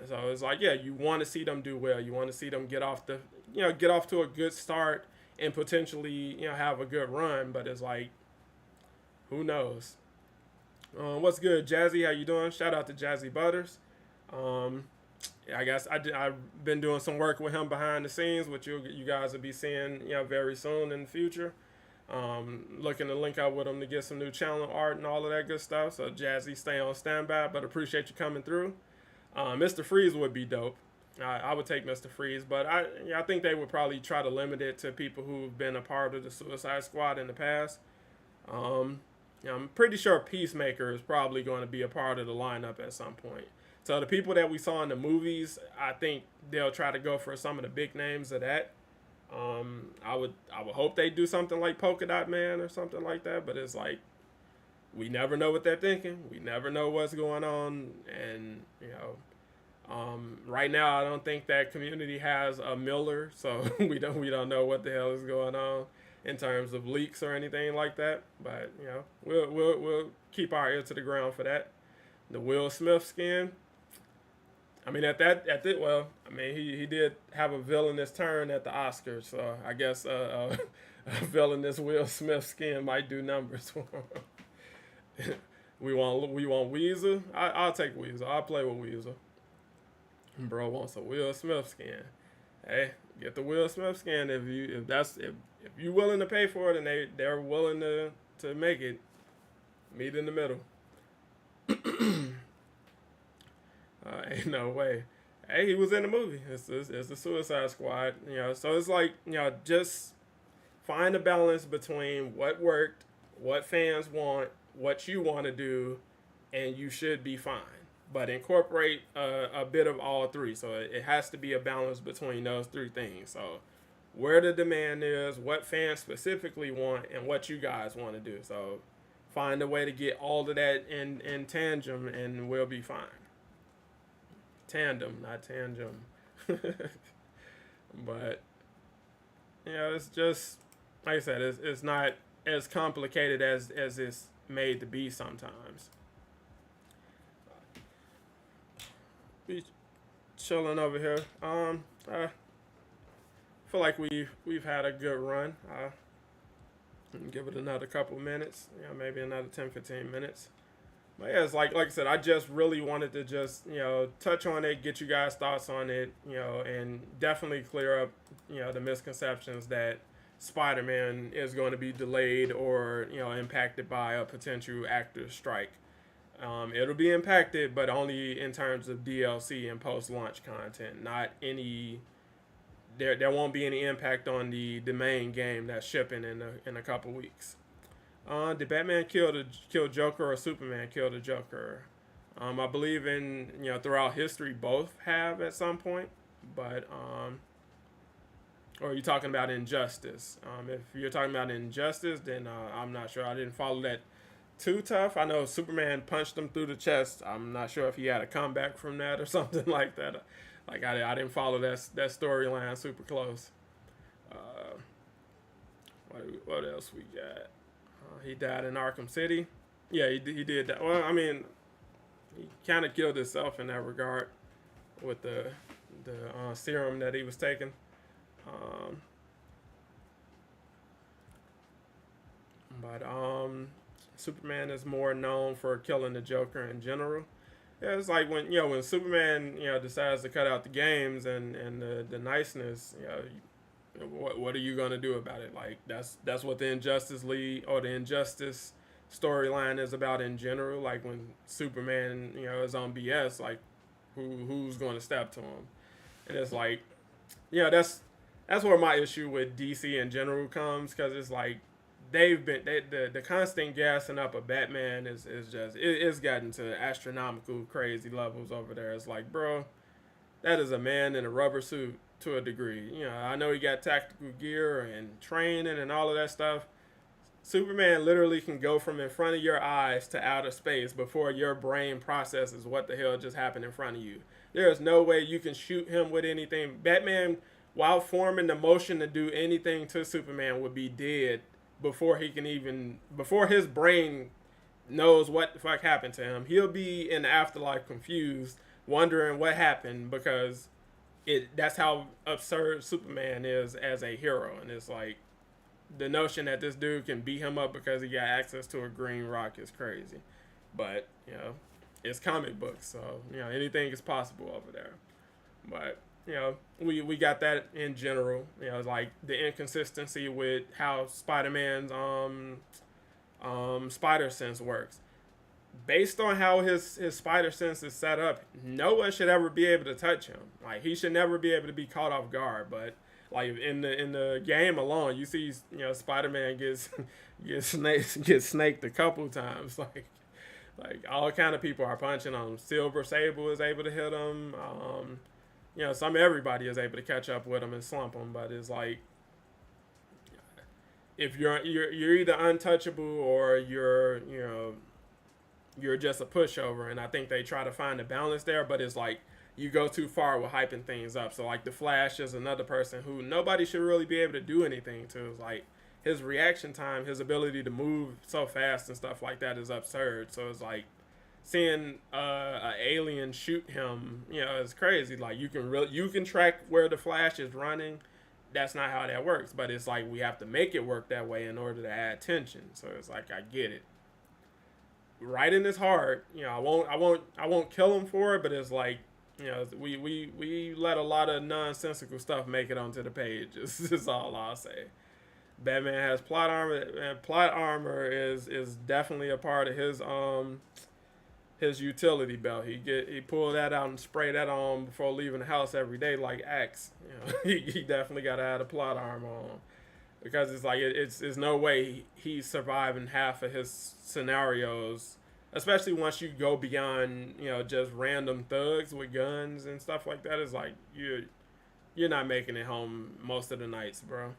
A: So it's like, yeah, you want to see them do well. You want to see them get off to a good start and potentially have a good run. But it's like, who knows? What's good, Jazzy? How you doing? Shout out to Jazzy Butters. I guess I've been doing some work with him behind the scenes, which you guys will be seeing very soon in the future. Looking to link up with him to get some new channel art and all of that good stuff. So Jazzy, stay on standby, but appreciate you coming through. Mr. Freeze would be dope. I would take Mr. Freeze, but I think they would probably try to limit it to people who've been a part of the Suicide Squad in the past. I'm pretty sure Peacemaker is probably going to be a part of the lineup at some point. So the people that we saw in the movies, I think they'll try to go for some of the big names of that. I would hope they do something like Polka Dot Man or something like that, but it's like, we never know what they're thinking. We never know what's going on, and right now I don't think that community has a Miller, so we don't know what the hell is going on in terms of leaks or anything like that. But we'll keep our ear to the ground for that. The Will Smith skin. I mean, he did have a villainous turn at the Oscars, so I guess a villainous Will Smith skin might do numbers for him. we want Weasel. I'll take Weasel. I'll play with Weasel. Bro wants a Will Smith skin. Hey, get the Will Smith skin if you're willing to pay for it and they're willing to make it. Meet in the middle. Ain't no way. Hey, he was in the movie. It's the Suicide Squad. So it's like, just find a balance between what worked, what fans want, what you want to do, and you should be fine. But incorporate a bit of all three. So it has to be a balance between those three things. So where the demand is, what fans specifically want, and what you guys want to do. So find a way to get all of that in tandem, and we'll be fine. Tandem, not tangent. But it's just, like I said, it's not as complicated as it's made to be sometimes. Be chilling over here. feel like we've had a good run. Give it another couple minutes, maybe another 10, 15 minutes. But yeah, it's like I said, I just really wanted to just touch on it, get you guys' thoughts on it, and definitely clear up the misconceptions that Spider-Man is going to be delayed or impacted by a potential actor strike. It'll be impacted, but only in terms of DLC and post-launch content, not any. There won't be any impact on the main game that's shipping in a couple weeks. Did Batman kill Joker or Superman kill the Joker? I believe in throughout history both have at some point, but or are you talking about Injustice? If you're talking about Injustice, then I'm not sure. I didn't follow that too tough. I know Superman punched him through the chest. I'm not sure if he had a comeback from that or something like that. Like I didn't follow that storyline super close. What else we got? He died in Arkham City. Yeah, he did that. Well, I mean, he kind of killed himself in that regard with the serum that he was taking. But Superman is more known for killing the Joker in general. Yeah, it's like when Superman decides to cut out the games and the niceness. What are you gonna do about it? Like that's what the Injustice League or the Injustice storyline is about in general. Like when Superman is on BS, like who's going to step to him? And it's like that's where my issue with DC in general comes, because it's like the constant gassing up of Batman is just it's gotten to astronomical crazy levels over there. It's like, bro, that is a man in a rubber suit to a degree. I know he got tactical gear and training and all of that stuff. Superman literally can go from in front of your eyes to outer space before your brain processes what the hell just happened in front of you. There is no way you can shoot him with anything. Batman, while forming the motion to do anything to Superman, would be dead before his brain knows what the fuck happened to him. He'll be in the afterlife confused, wondering what happened, because that's how absurd Superman is as a hero. And it's like, the notion that this dude can beat him up because he got access to a green rock is crazy. But, it's comic books, so, anything is possible over there. But, we got that in general. Like the inconsistency with how Spider-Man's spider sense works. Based on how his spider sense is set up, no one should ever be able to touch him. Like, he should never be able to be caught off guard. But like in the game alone, you see Spider-Man gets snaked a couple times. Like all kind of people are punching on him. Silver Sable is able to hit him. Everybody is able to catch up with him and slump him. But it's like, if you're either untouchable or you're just a pushover. And I think they try to find a balance there, but it's like you go too far with hyping things up. So like the Flash is another person who nobody should really be able to do anything to. It's like his reaction time, his ability to move so fast and stuff like that is absurd. So it's like seeing an alien shoot him, it's crazy. Like you can track where the Flash is running. That's not how that works. But it's like we have to make it work that way in order to add tension. So it's like, I get it. Writing is hard. I won't kill him for it, but it's like, we let a lot of nonsensical stuff make it onto the page. This is all I'll say. Batman has plot armor, and plot armor is definitely a part of his utility belt. He pull that out and spray that on before leaving the house every day like Axe. He definitely got to add a plot armor on, because it's like it's no way he's surviving half of his scenarios, especially once you go beyond just random thugs with guns and stuff like that. It's like you're not making it home most of the nights, bro.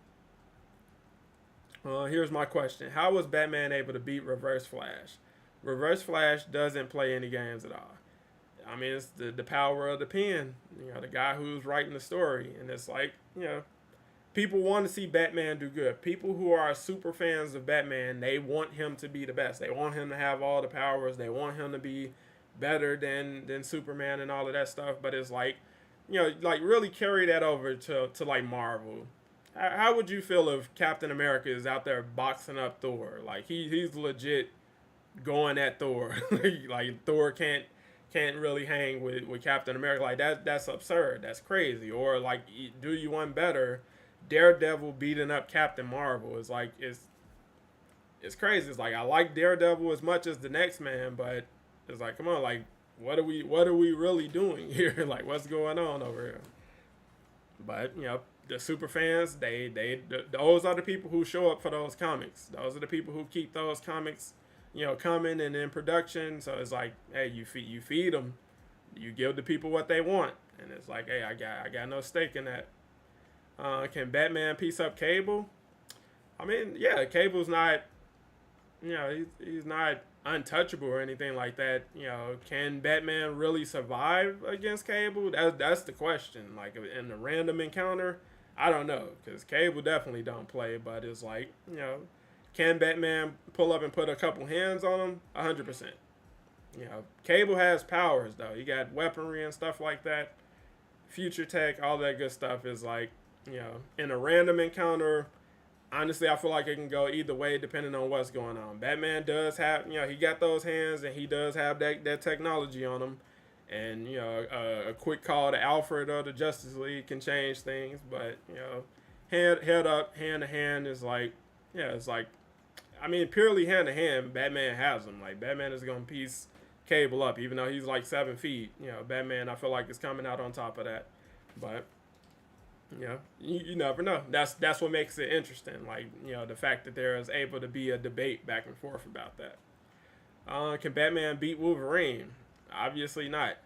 A: Here's my question: how was Batman able to beat Reverse Flash? Reverse Flash doesn't play any games at all. I mean, it's the power of the pen. The guy who's writing the story, and it's like people want to see Batman do good. People who are super fans of Batman, they want him to be the best. They want him to have all the powers. They want him to be better than Superman and all of that stuff. But it's like, like really carry that over to like Marvel. how would you feel if Captain America is out there boxing up Thor? Like he's legit going at Thor. Like Thor can't really hang with Captain America. Like that's absurd. That's crazy. Or like do you one better? Daredevil beating up Captain Marvel is like it's crazy. It's like I like Daredevil as much as the next man, but it's like come on, like what are we really doing here? Like what's going on over here? But the super fans, those are the people who show up for those comics. Those are the people who keep those comics, coming and in production. So it's like, hey, you feed them, you give the people what they want, and it's like, hey, I got no stake in that. Can Batman piece up Cable? I mean, yeah, Cable's not, he's not untouchable or anything like that. Can Batman really survive against Cable? That's the question. Like in the random encounter, I don't know, because Cable definitely don't play. But it's like, can Batman pull up and put a couple hands on him? 100%. Cable has powers though. He got weaponry and stuff like that. Future tech, all that good stuff is like, in a random encounter. Honestly, I feel like it can go either way depending on what's going on. Batman does have, he got those hands and he does have that technology on him. And, a quick call to Alfred or the Justice League can change things. But, head up, hand to hand is like, it's like, I mean, purely hand to hand, Batman has them. Like, Batman is going to piece Cable up, even though he's like 7 feet. Batman, I feel like, is coming out on top of that. But, you never know. That's what makes it interesting. Like, the fact that there is able to be a debate back and forth about that. Can Batman beat Wolverine? Obviously not.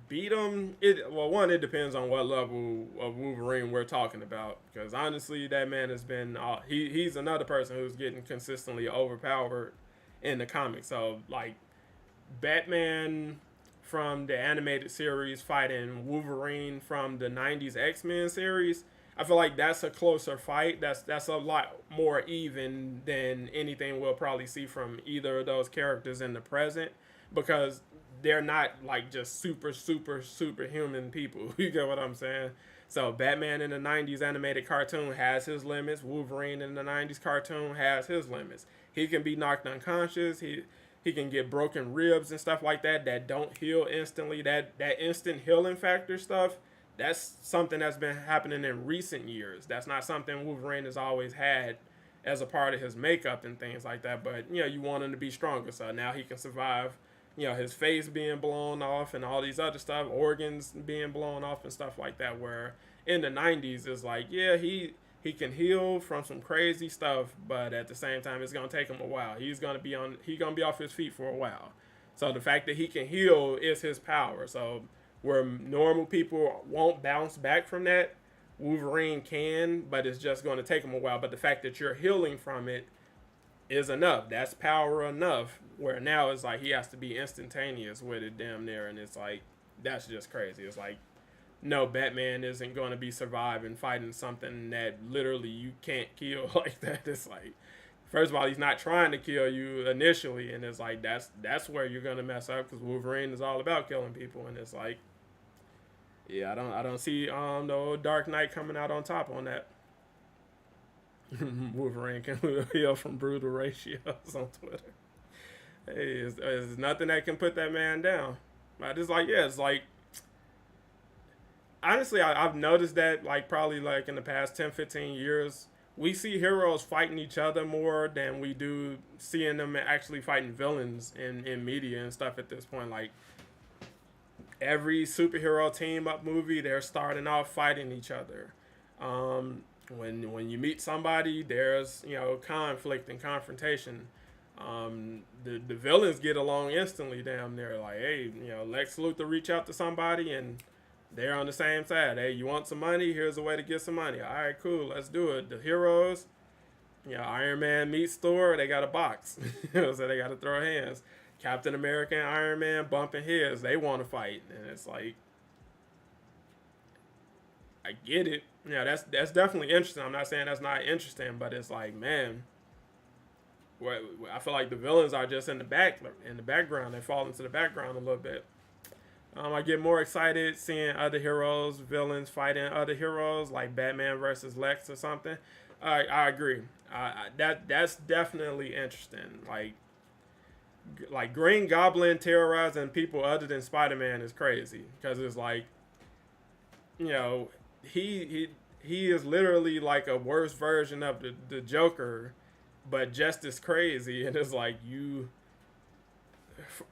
A: Beat him. It depends on what level of Wolverine we're talking about. Because honestly, that man has been. He's another person who's getting consistently overpowered in the comics. So like, Batman from the animated series fighting Wolverine from the 90s X-Men series, I feel like that's a closer fight. That's a lot more even than anything we'll probably see from either of those characters in the present, because they're not like just superhuman people. You get what I'm saying? So Batman in the 90s animated cartoon has his limits. Wolverine in the 90s cartoon has his limits. He can be knocked unconscious. He can get broken ribs and stuff like that don't heal instantly. That instant healing factor stuff, that's something that's been happening in recent years. That's not something Wolverine has always had as a part of his makeup and things like that. But, you want him to be stronger. So now he can survive, his face being blown off and all these other stuff, organs being blown off and stuff like that. Where in the 90s, it's like, yeah, he can heal from some crazy stuff, but at the same time, it's gonna take him a while. He's gonna be off his feet for a while. So the fact that he can heal is his power. So where normal people won't bounce back from that, Wolverine can, but it's just gonna take him a while. But the fact that you're healing from it is enough. That's power enough. Where now it's like he has to be instantaneous with it, damn near, and it's like that's just crazy. It's like, no, Batman isn't going to be surviving fighting something that literally you can't kill like that. It's like, first of all, he's not trying to kill you initially, and it's like that's where you're going to mess up, because Wolverine is all about killing people, and it's like, yeah, I don't see the old Dark Knight coming out on top on that. Wolverine can heal from brutal ratios on Twitter. Hey, there's nothing that can put that man down. But it's like, yeah, it's like, honestly, I've noticed that, like, probably, like, in the past 10, 15 years, we see heroes fighting each other more than we do seeing them actually fighting villains in media and stuff at this point. Like, every superhero team-up movie, they're starting off fighting each other. When you meet somebody, there's, conflict and confrontation. The villains get along instantly down there. Like, hey, Lex Luthor reach out to somebody and they're on the same side. Hey, you want some money? Here's a way to get some money. All right, cool. Let's do it. The heroes, Iron Man meets Thor. They got a box. So they got to throw hands. Captain America and Iron Man bumping heads. They want to fight. And it's like, I get it. That's definitely interesting. I'm not saying that's not interesting, but it's like, man, I feel like the villains are just in the background. They fall into the background a little bit. I get more excited seeing other heroes, villains fighting other heroes, like Batman versus Lex or something. I agree. That's definitely interesting. Like Green Goblin terrorizing people other than Spider Man is crazy because it's like, you know, he is literally like a worse version of the Joker, but just as crazy. And it's like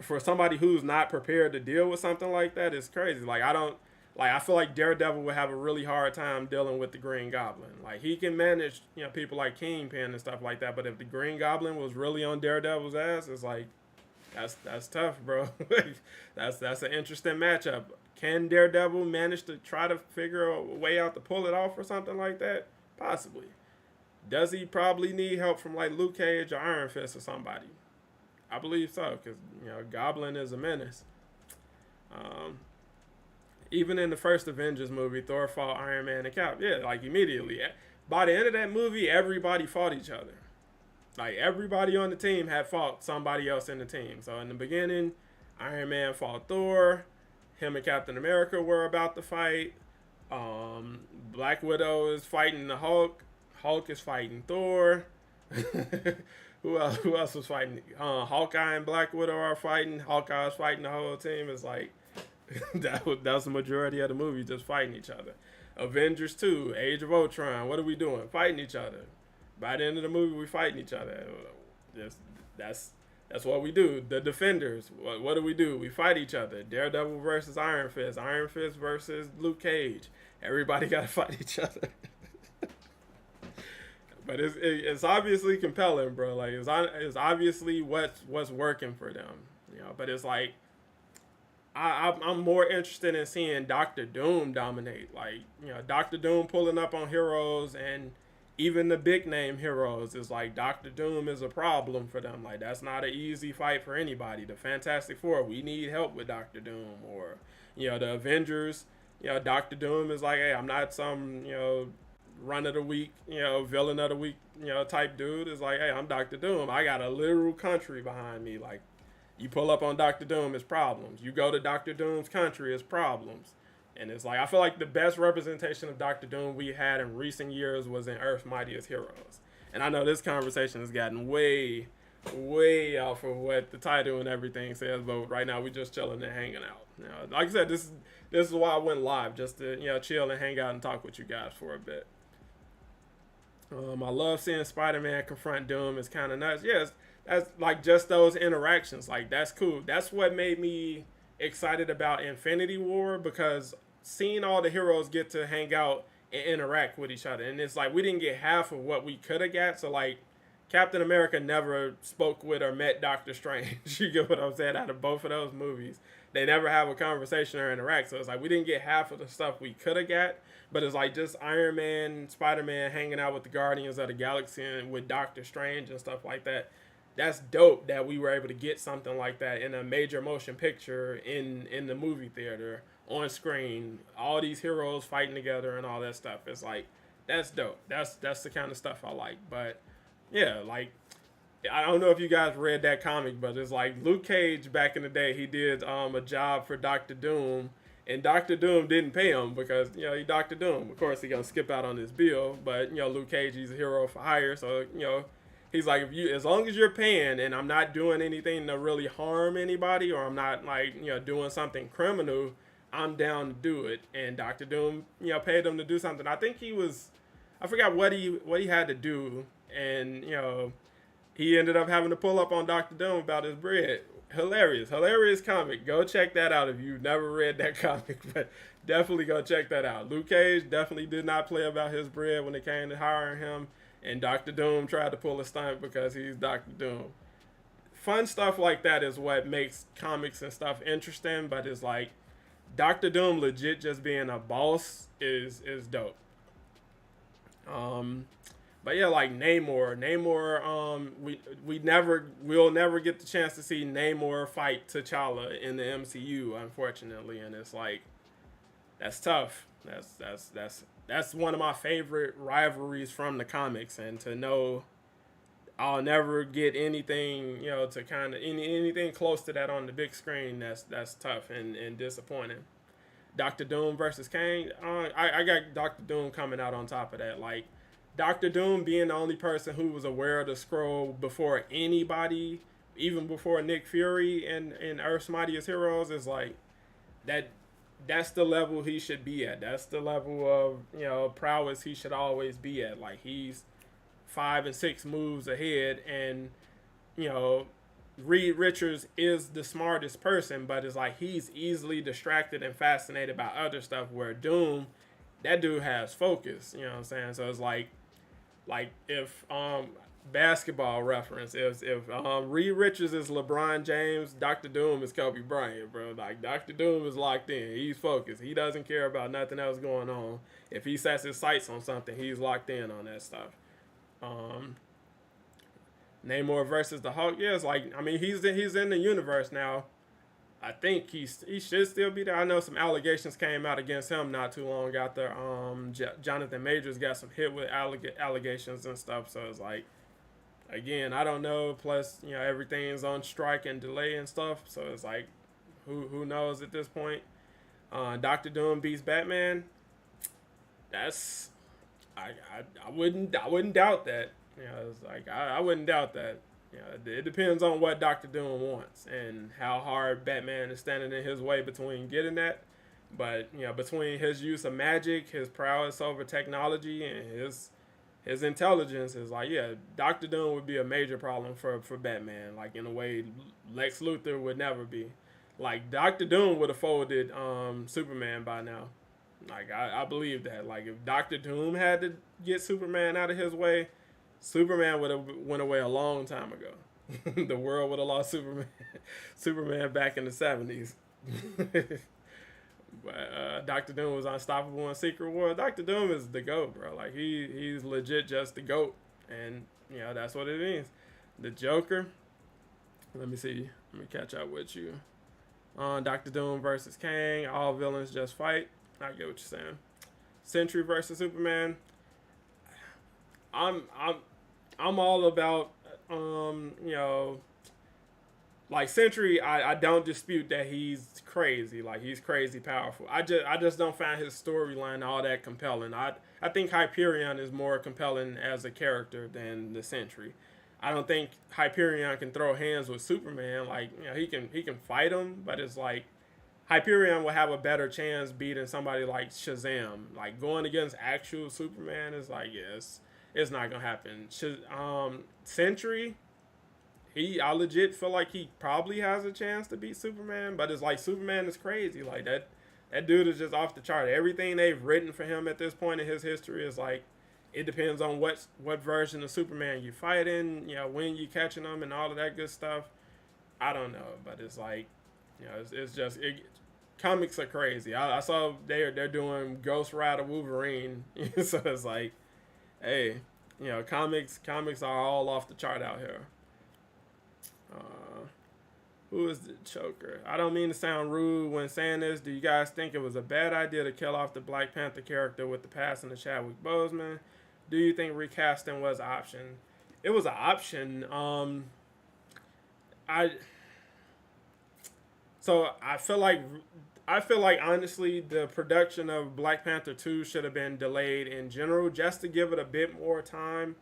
A: for somebody who's not prepared to deal with something like that, it's crazy. Like I don't like I feel like Daredevil would have a really hard time dealing with the Green Goblin. Like he can manage, people like Kingpin and stuff like that, but if the Green Goblin was really on Daredevil's ass, it's like that's tough, bro. That's an interesting matchup. Can Daredevil manage to try to figure a way out to pull it off or something like that? Possibly. Does he probably need help from like Luke Cage or Iron Fist or somebody? I believe so, because Goblin is a menace. Um, Even in the first Avengers movie, Thor fought Iron Man and Cap. Yeah, like immediately. By the end of that movie, everybody fought each other. Like everybody on the team had fought somebody else in the team. So in the beginning, Iron Man fought Thor. Him and Captain America were about to fight. Black Widow is fighting the Hulk. Hulk is fighting Thor. Who else? Who else was fighting? Hawkeye and Black Widow are fighting. Hawkeye's fighting the whole team. It's like that was the majority of the movie, just fighting each other. Avengers 2, Age of Ultron. What are we doing? Fighting each other. By the end of the movie, we fighting each other. That's what we do. The Defenders. What do? We fight each other. Daredevil versus Iron Fist. Iron Fist versus Luke Cage. Everybody got to fight each other. But it's obviously compelling, bro. Like it's obviously what's working for them, But it's like I'm more interested in seeing Doctor Doom dominate. Like Doctor Doom pulling up on heroes, and even the big name heroes is like Doctor Doom is a problem for them. Like that's not an easy fight for anybody. The Fantastic Four, we need help with Doctor Doom, or the Avengers. Doctor Doom is like, hey, I'm not some run of the week, villain of the week, type dude. Is like, hey, I'm Doctor Doom. I got a literal country behind me. Like, you pull up on Doctor Doom, it's problems. You go to Doctor Doom's country, it's problems. And it's like, I feel like the best representation of Doctor Doom we had in recent years was in Earth's Mightiest Heroes. And I know this conversation has gotten way, way off of what the title and everything says, but right now we just chilling and hanging out. Like I said, this is why I went live, just to chill and hang out and talk with you guys for a bit. I love seeing Spider-Man confront Doom. It's kind of nuts. Yes, that's like just those interactions. Like that's cool. That's what made me excited about Infinity War, because seeing all the heroes get to hang out and interact with each other, and it's like we didn't get half of what we could have got. So like Captain America never spoke with or met Doctor Strange. You get what I'm saying? Out of both of those movies, they never have a conversation or interact. So it's like we didn't get half of the stuff we could have got. But it's like just Iron Man, Spider-Man hanging out with the Guardians of the Galaxy and with Doctor Strange and stuff like that. That's dope that we were able to get something like that in a major motion picture in the movie theater, on screen. All these heroes fighting together and all that stuff. It's like, that's dope. That's the kind of stuff I like. But yeah, like, I don't know if you guys read that comic, but it's like Luke Cage back in the day, he did a job for Doctor Doom. And Doctor Doom didn't pay him because, he Doctor Doom. Of course, he's going to skip out on his bill. But, Luke Cage, he's a hero for hire. So, he's like, as long as you're paying and I'm not doing anything to really harm anybody, or I'm not, like, doing something criminal, I'm down to do it. And Doctor Doom, paid him to do something. I think I forgot what he had to do. And, he ended up having to pull up on Doctor Doom about his bread. Hilarious comic. Go check that out if you've never read that comic, but definitely go check that out. Luke Cage definitely did not play about his bread when it came to hiring him, and Doctor Doom tried to pull a stunt because he's Doctor Doom. Fun stuff like that is what makes comics and stuff interesting, but it's like Doctor Doom legit just being a boss is dope. But yeah, like Namor, we'll never get the chance to see Namor fight T'Challa in the MCU, unfortunately, and it's like, that's tough. That's one of my favorite rivalries from the comics, and to know I'll never get anything, to kind of anything close to that on the big screen. That's tough and disappointing. Doctor Doom versus Kang. I got Doctor Doom coming out on top of that. Like Doctor Doom being the only person who was aware of the scroll before anybody, even before Nick Fury and Earth's Mightiest Heroes, is like that. That's the level he should be at. That's the level of prowess he should always be at. Like he's 5 and 6 moves ahead, and you know Reed Richards is the smartest person, but it's like he's easily distracted and fascinated by other stuff. Where Doom, that dude has focus. You know what I'm saying? So it's like if basketball reference, if Reed Richards is LeBron James, Dr. Doom is Kobe Bryant, bro. Like Dr. Doom is locked in. He's focused. He doesn't care about nothing else going on. If he sets his sights on something, he's locked in on that stuff. Namor versus the Hulk. Yeah, it's like he's in the universe now. I think he should still be there. I know some allegations came out against him not too long after Jonathan Majors got some hit with allegations and stuff. So it's like, again, I don't know. Plus, everything's on strike and delay and stuff. So it's like, who knows at this point? Doctor Doom beats Batman. That's I wouldn't doubt that. It's like I wouldn't doubt that. It depends on what Doctor Doom wants and how hard Batman is standing in his way between getting that. But between his use of magic, his prowess over technology, and his intelligence, is like, yeah, Doctor Doom would be a major problem for Batman. Like in a way Lex Luthor would never be. Like Doctor Doom would have folded Superman by now. Like I believe that. Like if Doctor Doom had to get Superman out of his way, Superman would have went away a long time ago. The world would have lost Superman back in the 70s. But Doctor Doom was unstoppable in Secret War. Doctor Doom is the GOAT, bro. Like he's legit just the GOAT, and that's what it means. The Joker. Let me see. Let me catch up with you. Doctor Doom versus Kang. All villains just fight. I get what you're saying. Sentry versus Superman. I'm all about like Sentry. I don't dispute that he's crazy. Like he's crazy powerful. I just don't find his storyline all that compelling. I think Hyperion is more compelling as a character than the Sentry. I don't think Hyperion can throw hands with Superman. Like he can fight him, but it's like Hyperion will have a better chance beating somebody like Shazam. Like going against actual Superman is like, yes, it's not gonna happen. Sentry, I legit feel like he probably has a chance to beat Superman, but it's like Superman is crazy. Like that dude is just off the chart. Everything they've written for him at this point in his history is like, it depends on what version of Superman you fight in, when you catching them and all of that good stuff. I don't know, but it's like, it's just comics are crazy. I saw they're doing Ghost Rider Wolverine, so it's like, hey, comics are all off the chart out here. Who is the choker? I don't mean to sound rude when saying this. Do you guys think it was a bad idea to kill off the Black Panther character with the passing of Chadwick Boseman? Do you think recasting was an option? It was an option. I feel like honestly the production of Black Panther 2 should have been delayed in general, just to give it a bit more time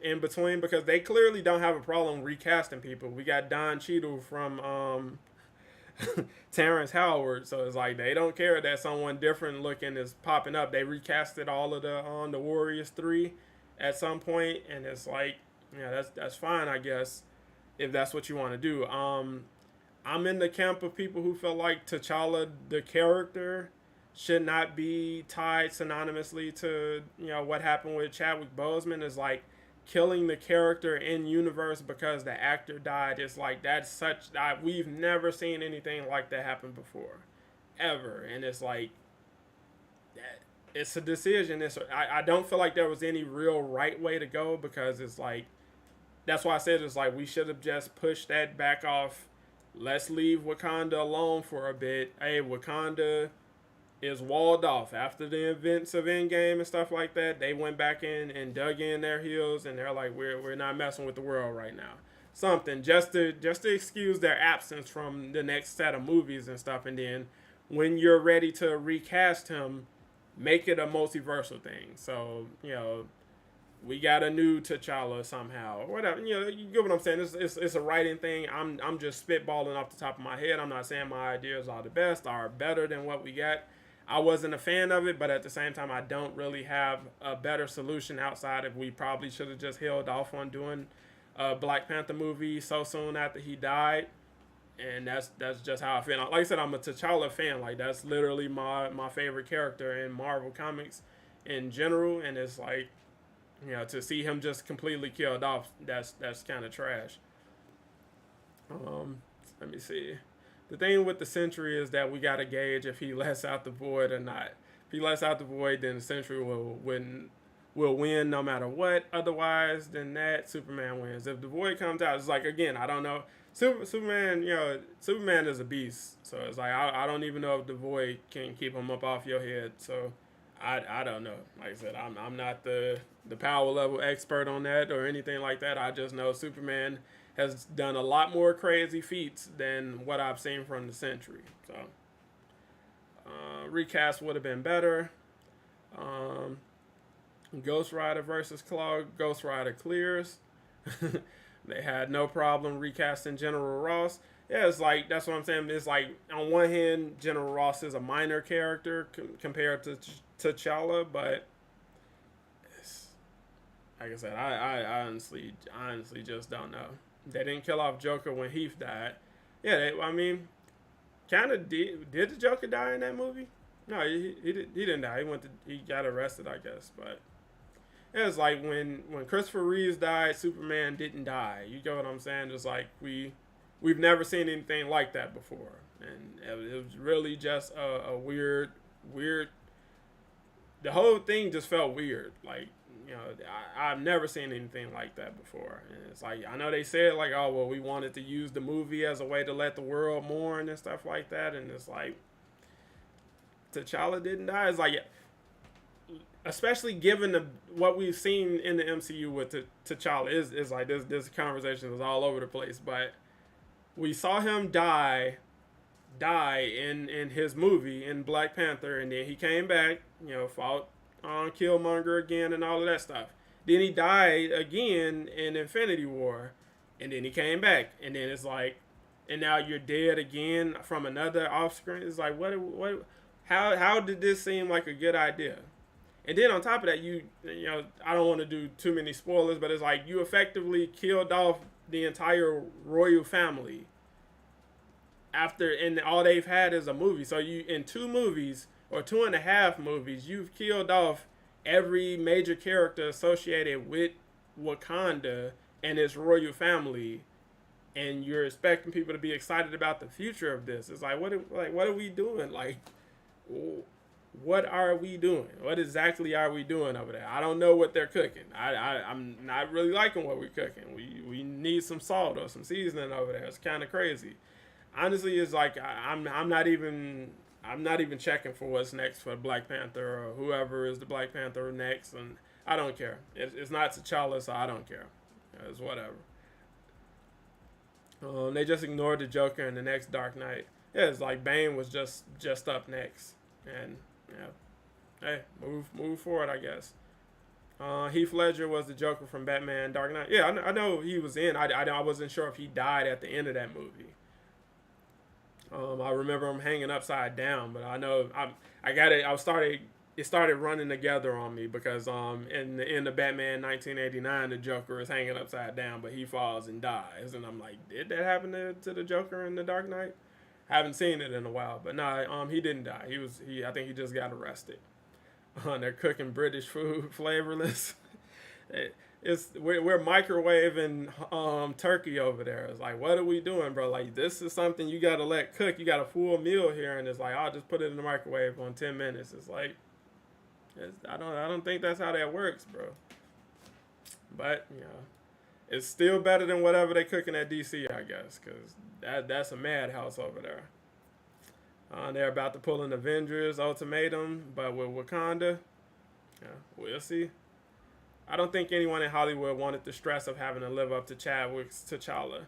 A: in between, because they clearly don't have a problem recasting people. We got Don Cheadle from Terrence Howard, so it's like they don't care that someone different looking is popping up. They recasted all of the Warriors 3 at some point, and it's like, that's fine, I guess, if that's what you want to do. I'm in the camp of people who feel like T'Challa, the character, should not be tied synonymously to what happened with Chadwick Boseman. Is like killing the character in universe because the actor died. It's like we've never seen anything like that happen before, ever. And it's like, it's a decision. I don't feel like there was any real right way to go, because it's like, that's why I said it's like we should have just pushed that back off. Let's leave Wakanda alone for a bit. Hey, Wakanda is walled off after the events of Endgame and stuff like that. They went back in and dug in their heels, and they're like, we're not messing with the world right now. Something just to excuse their absence from the next set of movies and stuff. And then when you're ready to recast him, make it a multiversal thing. So we got a new T'Challa somehow, or whatever. You get what I'm saying. It's a writing thing. I'm just spitballing off the top of my head. I'm not saying my ideas are the best, are better than what we got. I wasn't a fan of it, but at the same time, I don't really have a better solution outside of we probably should have just held off on doing a Black Panther movie so soon after he died. And that's just how I feel. Like I said, I'm a T'Challa fan. Like, that's literally my favorite character in Marvel Comics in general. And it's like, to see him just completely killed off, that's kind of trash. Let me see. The thing with the Sentry is that we got to gauge if he lets out the Void or not. If he lets out the Void, then the Sentry will win no matter what. Otherwise than that, Superman wins. If the Void comes out, it's like, again, I don't know. Superman, Superman is a beast. So it's like, I don't even know if the Void can keep him up off your head. So I don't know. Like I said, I'm not the power level expert on that or anything like that. I just know Superman has done a lot more crazy feats than what I've seen from the Sentry. So recast would have been better. Ghost Rider versus Claw. Ghost Rider clears. They had no problem recasting General Ross. Yeah, it's like, that's what I'm saying. It's like, on one hand, General Ross is a minor character compared to T'Challa, but like I said, I honestly just don't know. They didn't kill off Joker when Heath died. Yeah, kind of did the Joker die in that movie? No, he didn't die. He got arrested, I guess. But it was like when Christopher Reeves died, Superman didn't die. You get what I'm saying? Just like we've never seen anything like that before, and it was really just a weird. The whole thing just felt weird. Like, I've never seen anything like that before. And it's like, I know they said like, oh well, we wanted to use the movie as a way to let the world mourn and stuff like that, and it's like T'Challa didn't die. It's like, especially given what we've seen in the MCU with T'Challa, is like this conversation is all over the place. But we saw him die in his movie in Black Panther, and then he came back, fought on Killmonger again and all of that stuff. Then he died again in Infinity War, and then he came back, and then it's like, and now you're dead again from another off-screen. It's like, how did this seem like a good idea? And then on top of that, I don't want to do too many spoilers, but it's like you effectively killed off the entire royal family and all they've had is a movie. So you, in 2 movies or 2.5 movies, you've killed off every major character associated with Wakanda and its royal family, and you're expecting people to be excited about the future of this. It's like, what are we doing? Like, what are we doing? What exactly are we doing over there? I don't know what they're cooking. I'm not really liking what we're cooking. We need some salt or some seasoning over there. It's kind of crazy. Honestly, it's like I'm not even checking for what's next for Black Panther or whoever is the Black Panther next, and I don't care. It's not T'Challa, so I don't care. It's whatever. They just ignored the Joker in the next Dark Knight. Yeah, it's like Bane was just up next, and hey, move forward, I guess. Heath Ledger was the Joker from Batman Dark Knight. Yeah, I know he was in. I wasn't sure if he died at the end of that movie. I remember him hanging upside down, but I know it started running together on me because in the end of Batman 1989, the Joker is hanging upside down, but he falls and dies, and I'm like, did that happen to the Joker in the Dark Knight? I haven't seen it in a while, but no, he didn't die. I think he just got arrested. They're cooking British food, flavorless. We're microwaving turkey over there. It's like, what are we doing, bro? Like, this is something you gotta let cook. You got a full meal here, and it's like, I'll just put it in the microwave on 10 minutes. It's like, I don't think that's how that works, bro. But it's still better than whatever they cooking at DC, I guess, because that's a madhouse over there. They're about to pull an Avengers ultimatum, but with Wakanda, yeah, we'll see. I don't think anyone in Hollywood wanted the stress of having to live up to Chadwick's T'Challa.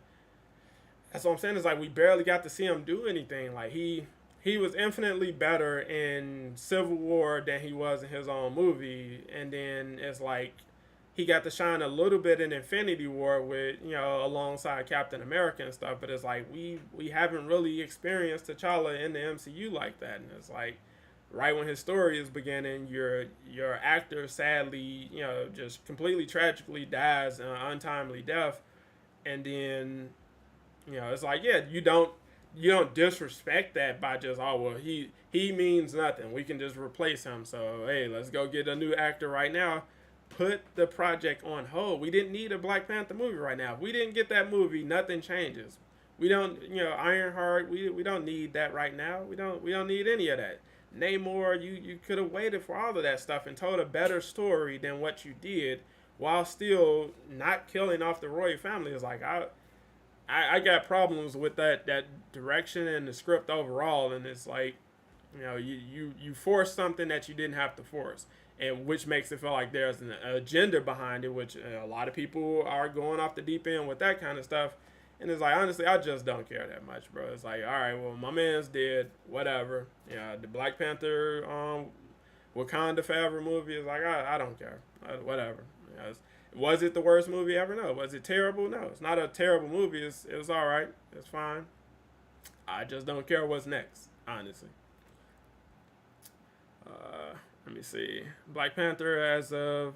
A: That's what I'm saying. Is like we barely got to see him do anything. Like he was infinitely better in Civil War than he was in his own movie, and then it's like he got to shine a little bit in Infinity War with alongside Captain America and stuff. But it's like we haven't really experienced T'Challa in the MCU like that, and it's like right when his story is beginning, your actor sadly just completely tragically dies an untimely death, and then it's like, yeah, you don't disrespect that by just, oh well, he means nothing, we can just replace him, so hey, let's go get a new actor right now. Put the project on hold. We didn't need a Black Panther movie right now. If we didn't get that movie, nothing changes. We don't, Ironheart, we don't need that right now. We don't need any of that. Namor, you could have waited for all of that stuff and told a better story than what you did, while still not killing off the royal family. It's like I got problems with that direction and the script overall, and it's like, you force something that you didn't have to force, and which makes it feel like there's an agenda behind it, which a lot of people are going off the deep end with that kind of stuff. And it's like, honestly, I just don't care that much, bro. It's like, all right, well, my man's dead, whatever. The Black Panther, Wakanda Forever movie is like, I don't care, whatever. Was it the worst movie ever? No. Was it terrible? No. It's not a terrible movie. It was all right. It's fine. I just don't care what's next, honestly. Let me see. Black Panther as of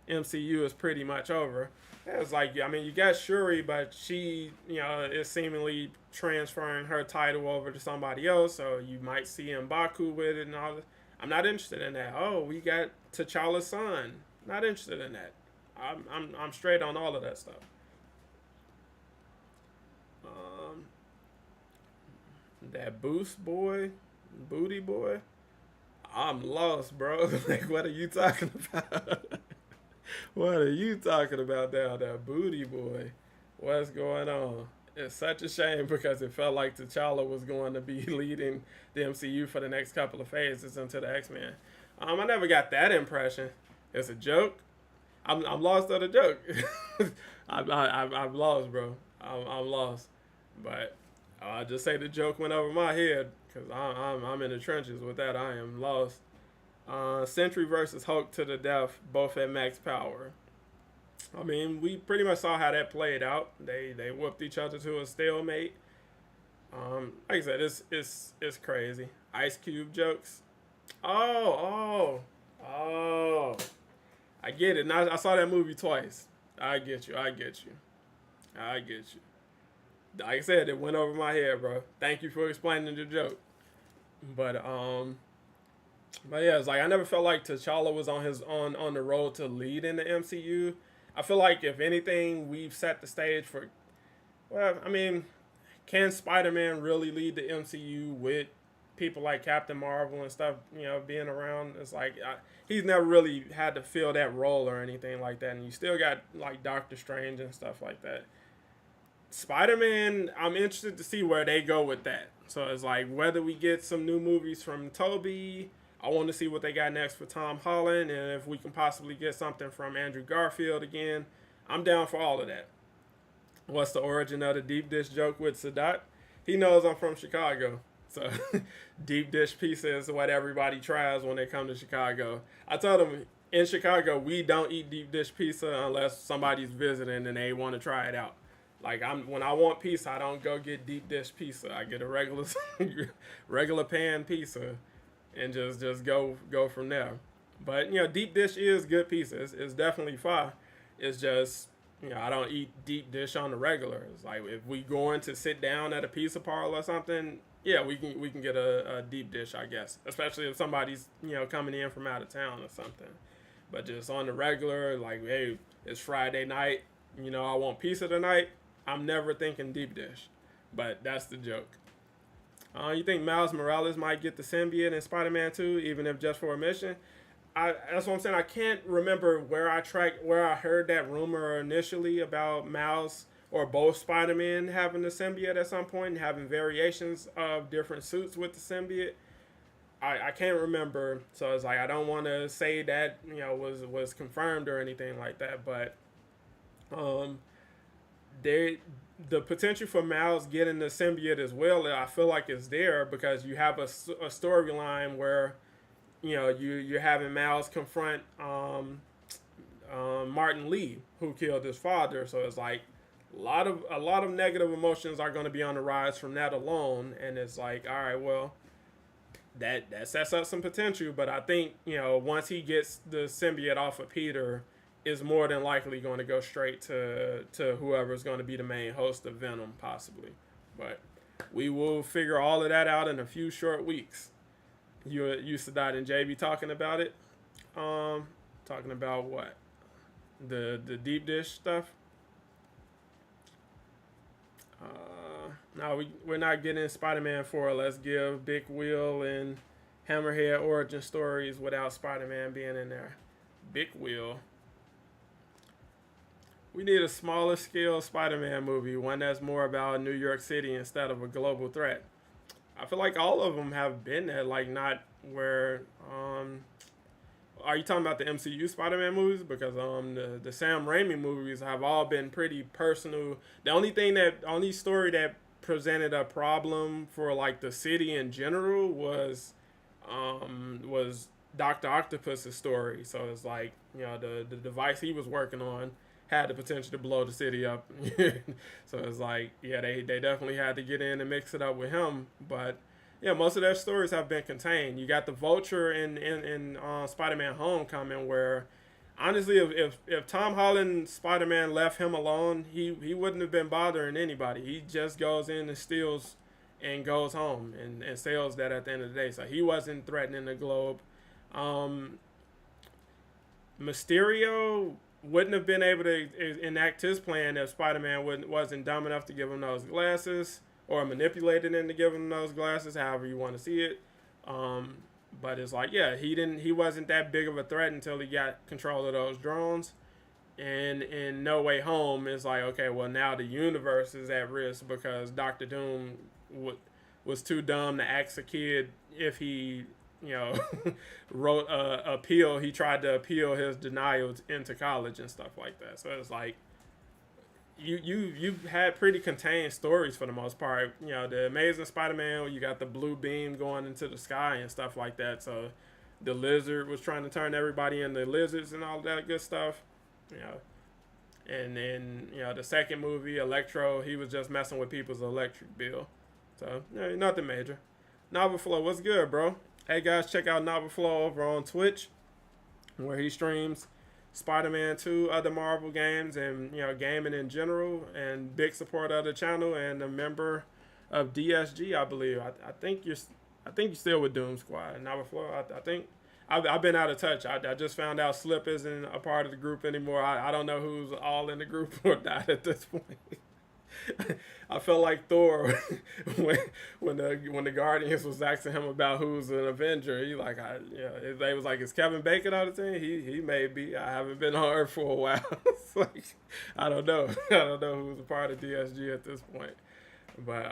A: MCU is pretty much over. It's like, I mean, you got Shuri, but she, is seemingly transferring her title over to somebody else, so you might see M'Baku with it and all that. I'm not interested in that. Oh, we got T'Challa's son. Not interested in that. I'm straight on all of that stuff. That booty boy. I'm lost, bro. Like, what are you talking about? What are you talking about down there, booty boy? What's going on? It's such a shame because it felt like T'Challa was going to be leading the MCU for the next couple of phases into the X-Men. I never got that impression. It's a joke. I'm lost at a joke. I'm lost, bro. I'm lost. But I'll just say the joke went over my head because I'm in the trenches with that. I am lost. Sentry versus Hulk to the death, both at max power. I mean, we pretty much saw how that played out. They whooped each other to a stalemate. Like I said, it's crazy. Ice Cube jokes. Oh. I get it. Now I saw that movie twice. I get you. Like I said, it went over my head, bro. Thank you for explaining the joke. But yeah, it's like I never felt like T'Challa was on the road to lead in the MCU. I feel like if anything, we've set the stage for. Well, I mean, can Spider-Man really lead the MCU with people like Captain Marvel and stuff, being around? It's like he's never really had to fill that role or anything like that, and you still got like Doctor Strange and stuff like that. Spider-Man, I'm interested to see where they go with that. So it's like whether we get some new movies from Tobey. I want to see what they got next for Tom Holland, and if we can possibly get something from Andrew Garfield again. I'm down for all of that. What's the origin of the deep dish joke with Sadat? He knows I'm from Chicago. So deep dish pizza is what everybody tries when they come to Chicago. I told him in Chicago we don't eat deep dish pizza unless somebody's visiting and they want to try it out. Like when I want pizza, I don't go get deep dish pizza. I get a regular pan pizza and just go from there. But deep dish is good pizza. It's definitely fire. It's just I don't eat deep dish on the regular. It's like if we going to sit down at a pizza parlor or something, yeah, we can get a deep dish, I guess. Especially if somebody's coming in from out of town or something. But just on the regular, like, hey, it's Friday night. I want pizza tonight. I'm never thinking deep dish. But that's the joke. You think Miles Morales might get the symbiote in Spider-Man 2, even if just for a mission? That's what I'm saying. I can't remember where I heard that rumor initially about Miles or both Spider-Man having the symbiote at some point and having variations of different suits with the symbiote. I can't remember, so it's like I don't want to say that was confirmed or anything like that, but um, they the potential for Miles getting the symbiote as well, I feel like is there because you have a storyline where you're having Miles confront Martin Lee, who killed his father. So it's like a lot of negative emotions are going to be on the rise from that alone, and it's like, all right, well, that sets up some potential. But I think once he gets the symbiote off of Peter, is more than likely going to go straight to whoever's going to be the main host of Venom, possibly. But we will figure all of that out in a few short weeks. You Sadat and JB talking about it. Talking about what? The deep dish stuff. No, we're not getting Spider-Man 4. Let's give Big Wheel and Hammerhead origin stories without Spider-Man being in there. Big Wheel. We need a smaller scale Spider-Man movie, one that's more about New York City instead of a global threat. I feel like all of them have been there, like not where. Are you talking about the MCU Spider-Man movies? Because the Sam Raimi movies have all been pretty personal. The only story that presented a problem for like the city in general was Doctor Octopus's story. So it's like the device he was working on had the potential to blow the city up. So it's like, yeah, they definitely had to get in and mix it up with him. But yeah, most of their stories have been contained. You got the Vulture in Spider-Man Homecoming, where honestly, if Tom Holland Spider-Man left him alone, he wouldn't have been bothering anybody. He just goes in and steals and goes home and sells that at the end of the day. So he wasn't threatening the globe. Mysterio wouldn't have been able to enact his plan if Spider-Man wasn't dumb enough to give him those glasses, or manipulated into giving him those glasses, however you want to see it. But it's like, yeah, he wasn't that big of a threat until he got control of those drones. And in No Way Home, it's like, okay, well, now the universe is at risk because Doctor Doom was too dumb to ask a kid if he wrote a appeal. He tried to appeal his denial into college and stuff like that. So it's like, you've had pretty contained stories for the most part. The Amazing Spider-Man, you got the blue beam going into the sky and stuff like that. So the Lizard was trying to turn everybody into lizards and all that good stuff. And then the second movie, Electro, he was just messing with people's electric bill. So nothing major. Novel Flow, what's good, bro? Hey guys, check out Novel Flow over on Twitch, where he streams Spider-Man 2, other Marvel games, and gaming in general, and big supporter of the channel, and a member of DSG, I believe. I think you're still with Doom Squad. Novel Flow, I think I've been out of touch. I just found out Slip isn't a part of the group anymore. I don't know who's all in the group or not at this point. I felt like Thor when the Guardians was asking him about who's an Avenger. He like, they was like, is Kevin Bacon on the team? He may be. I haven't been on Earth for a while. It's like, I don't know who's a part of DSG at this point. But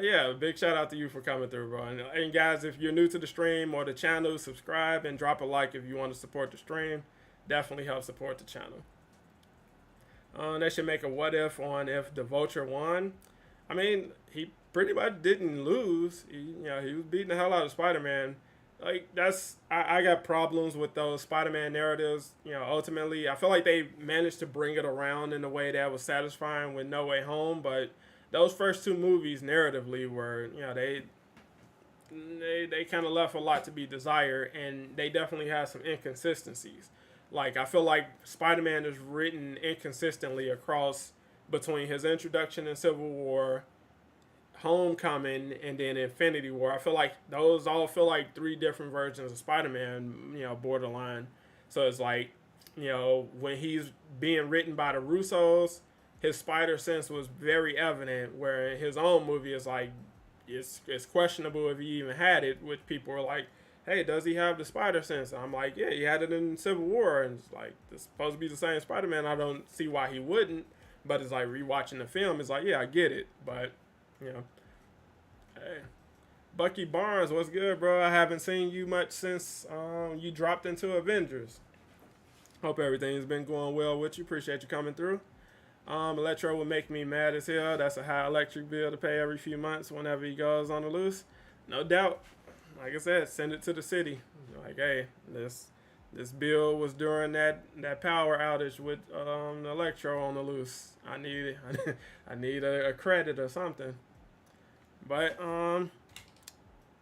A: yeah, big shout out to you for coming through, bro. And guys, if you're new to the stream or the channel, subscribe and drop a like if you want to support the stream. Definitely help support the channel. They should make a what if on if the Vulture won. I mean, he pretty much didn't lose. He was beating the hell out of Spider-Man. Like, I got problems with those Spider-Man narratives. Ultimately, I feel like they managed to bring it around in a way that was satisfying with No Way Home. But those first two movies, narratively, were they kind of left a lot to be desired, and they definitely had some inconsistencies. Like, I feel like Spider-Man is written inconsistently across between his introduction in Civil War, Homecoming, and then Infinity War. I feel like those all feel like three different versions of Spider-Man, borderline. So it's like, when he's being written by the Russos, his spider sense was very evident, where in his own movie it's like, it's questionable if he even had it, which people were like, hey, does he have the spider sense? I'm like, yeah, he had it in Civil War, and it's like, it's supposed to be the same Spider-Man. I don't see why he wouldn't. But it's like rewatching the film. It's like, yeah, I get it, but you know, hey, Bucky Barnes, what's good, bro? I haven't seen you much since you dropped into Avengers. Hope everything's been going well with you. Appreciate you coming through. Electro would make me mad as hell. That's a high electric bill to pay every few months whenever he goes on the loose. No doubt. Like I said, send it to the city. Like, hey, this bill was during that power outage with Electro on the loose. I need a credit or something. But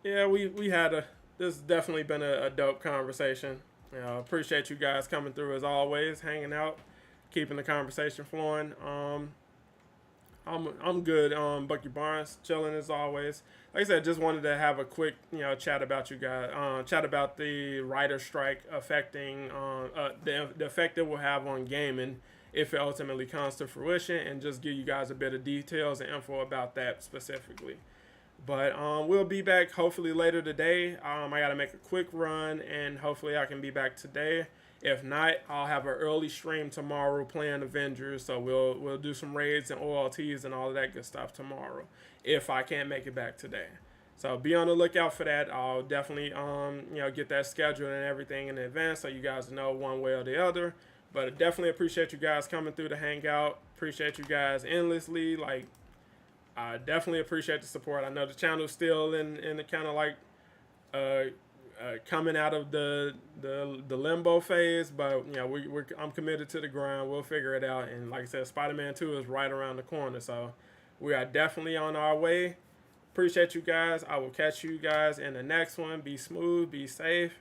A: yeah, we had this has definitely been a dope conversation. Appreciate you guys coming through as always, hanging out, keeping the conversation flowing. I'm good. Bucky Barnes, chilling as always. Like I said, just wanted to have a quick chat about you guys. Chat about the writer strike affecting the effect it will have on gaming if it ultimately comes to fruition, and just give you guys a bit of details and info about that specifically. But we'll be back hopefully later today. I got to make a quick run, and hopefully I can be back today. If not, I'll have an early stream tomorrow playing Avengers. So we'll do some raids and OLTs and all of that good stuff tomorrow if I can't make it back today. So be on the lookout for that. I'll definitely get that scheduled and everything in advance so you guys know one way or the other. But I definitely appreciate you guys coming through to hang out. Appreciate you guys endlessly. Like, I definitely appreciate the support. I know the channel's still in the kind of like coming out of the limbo phase, but I'm committed to the grind. We'll figure it out. And like I said, Spider-Man 2 is right around the corner, so we are definitely on our way. Appreciate you guys. I will catch you guys in the next one. Be smooth, be safe,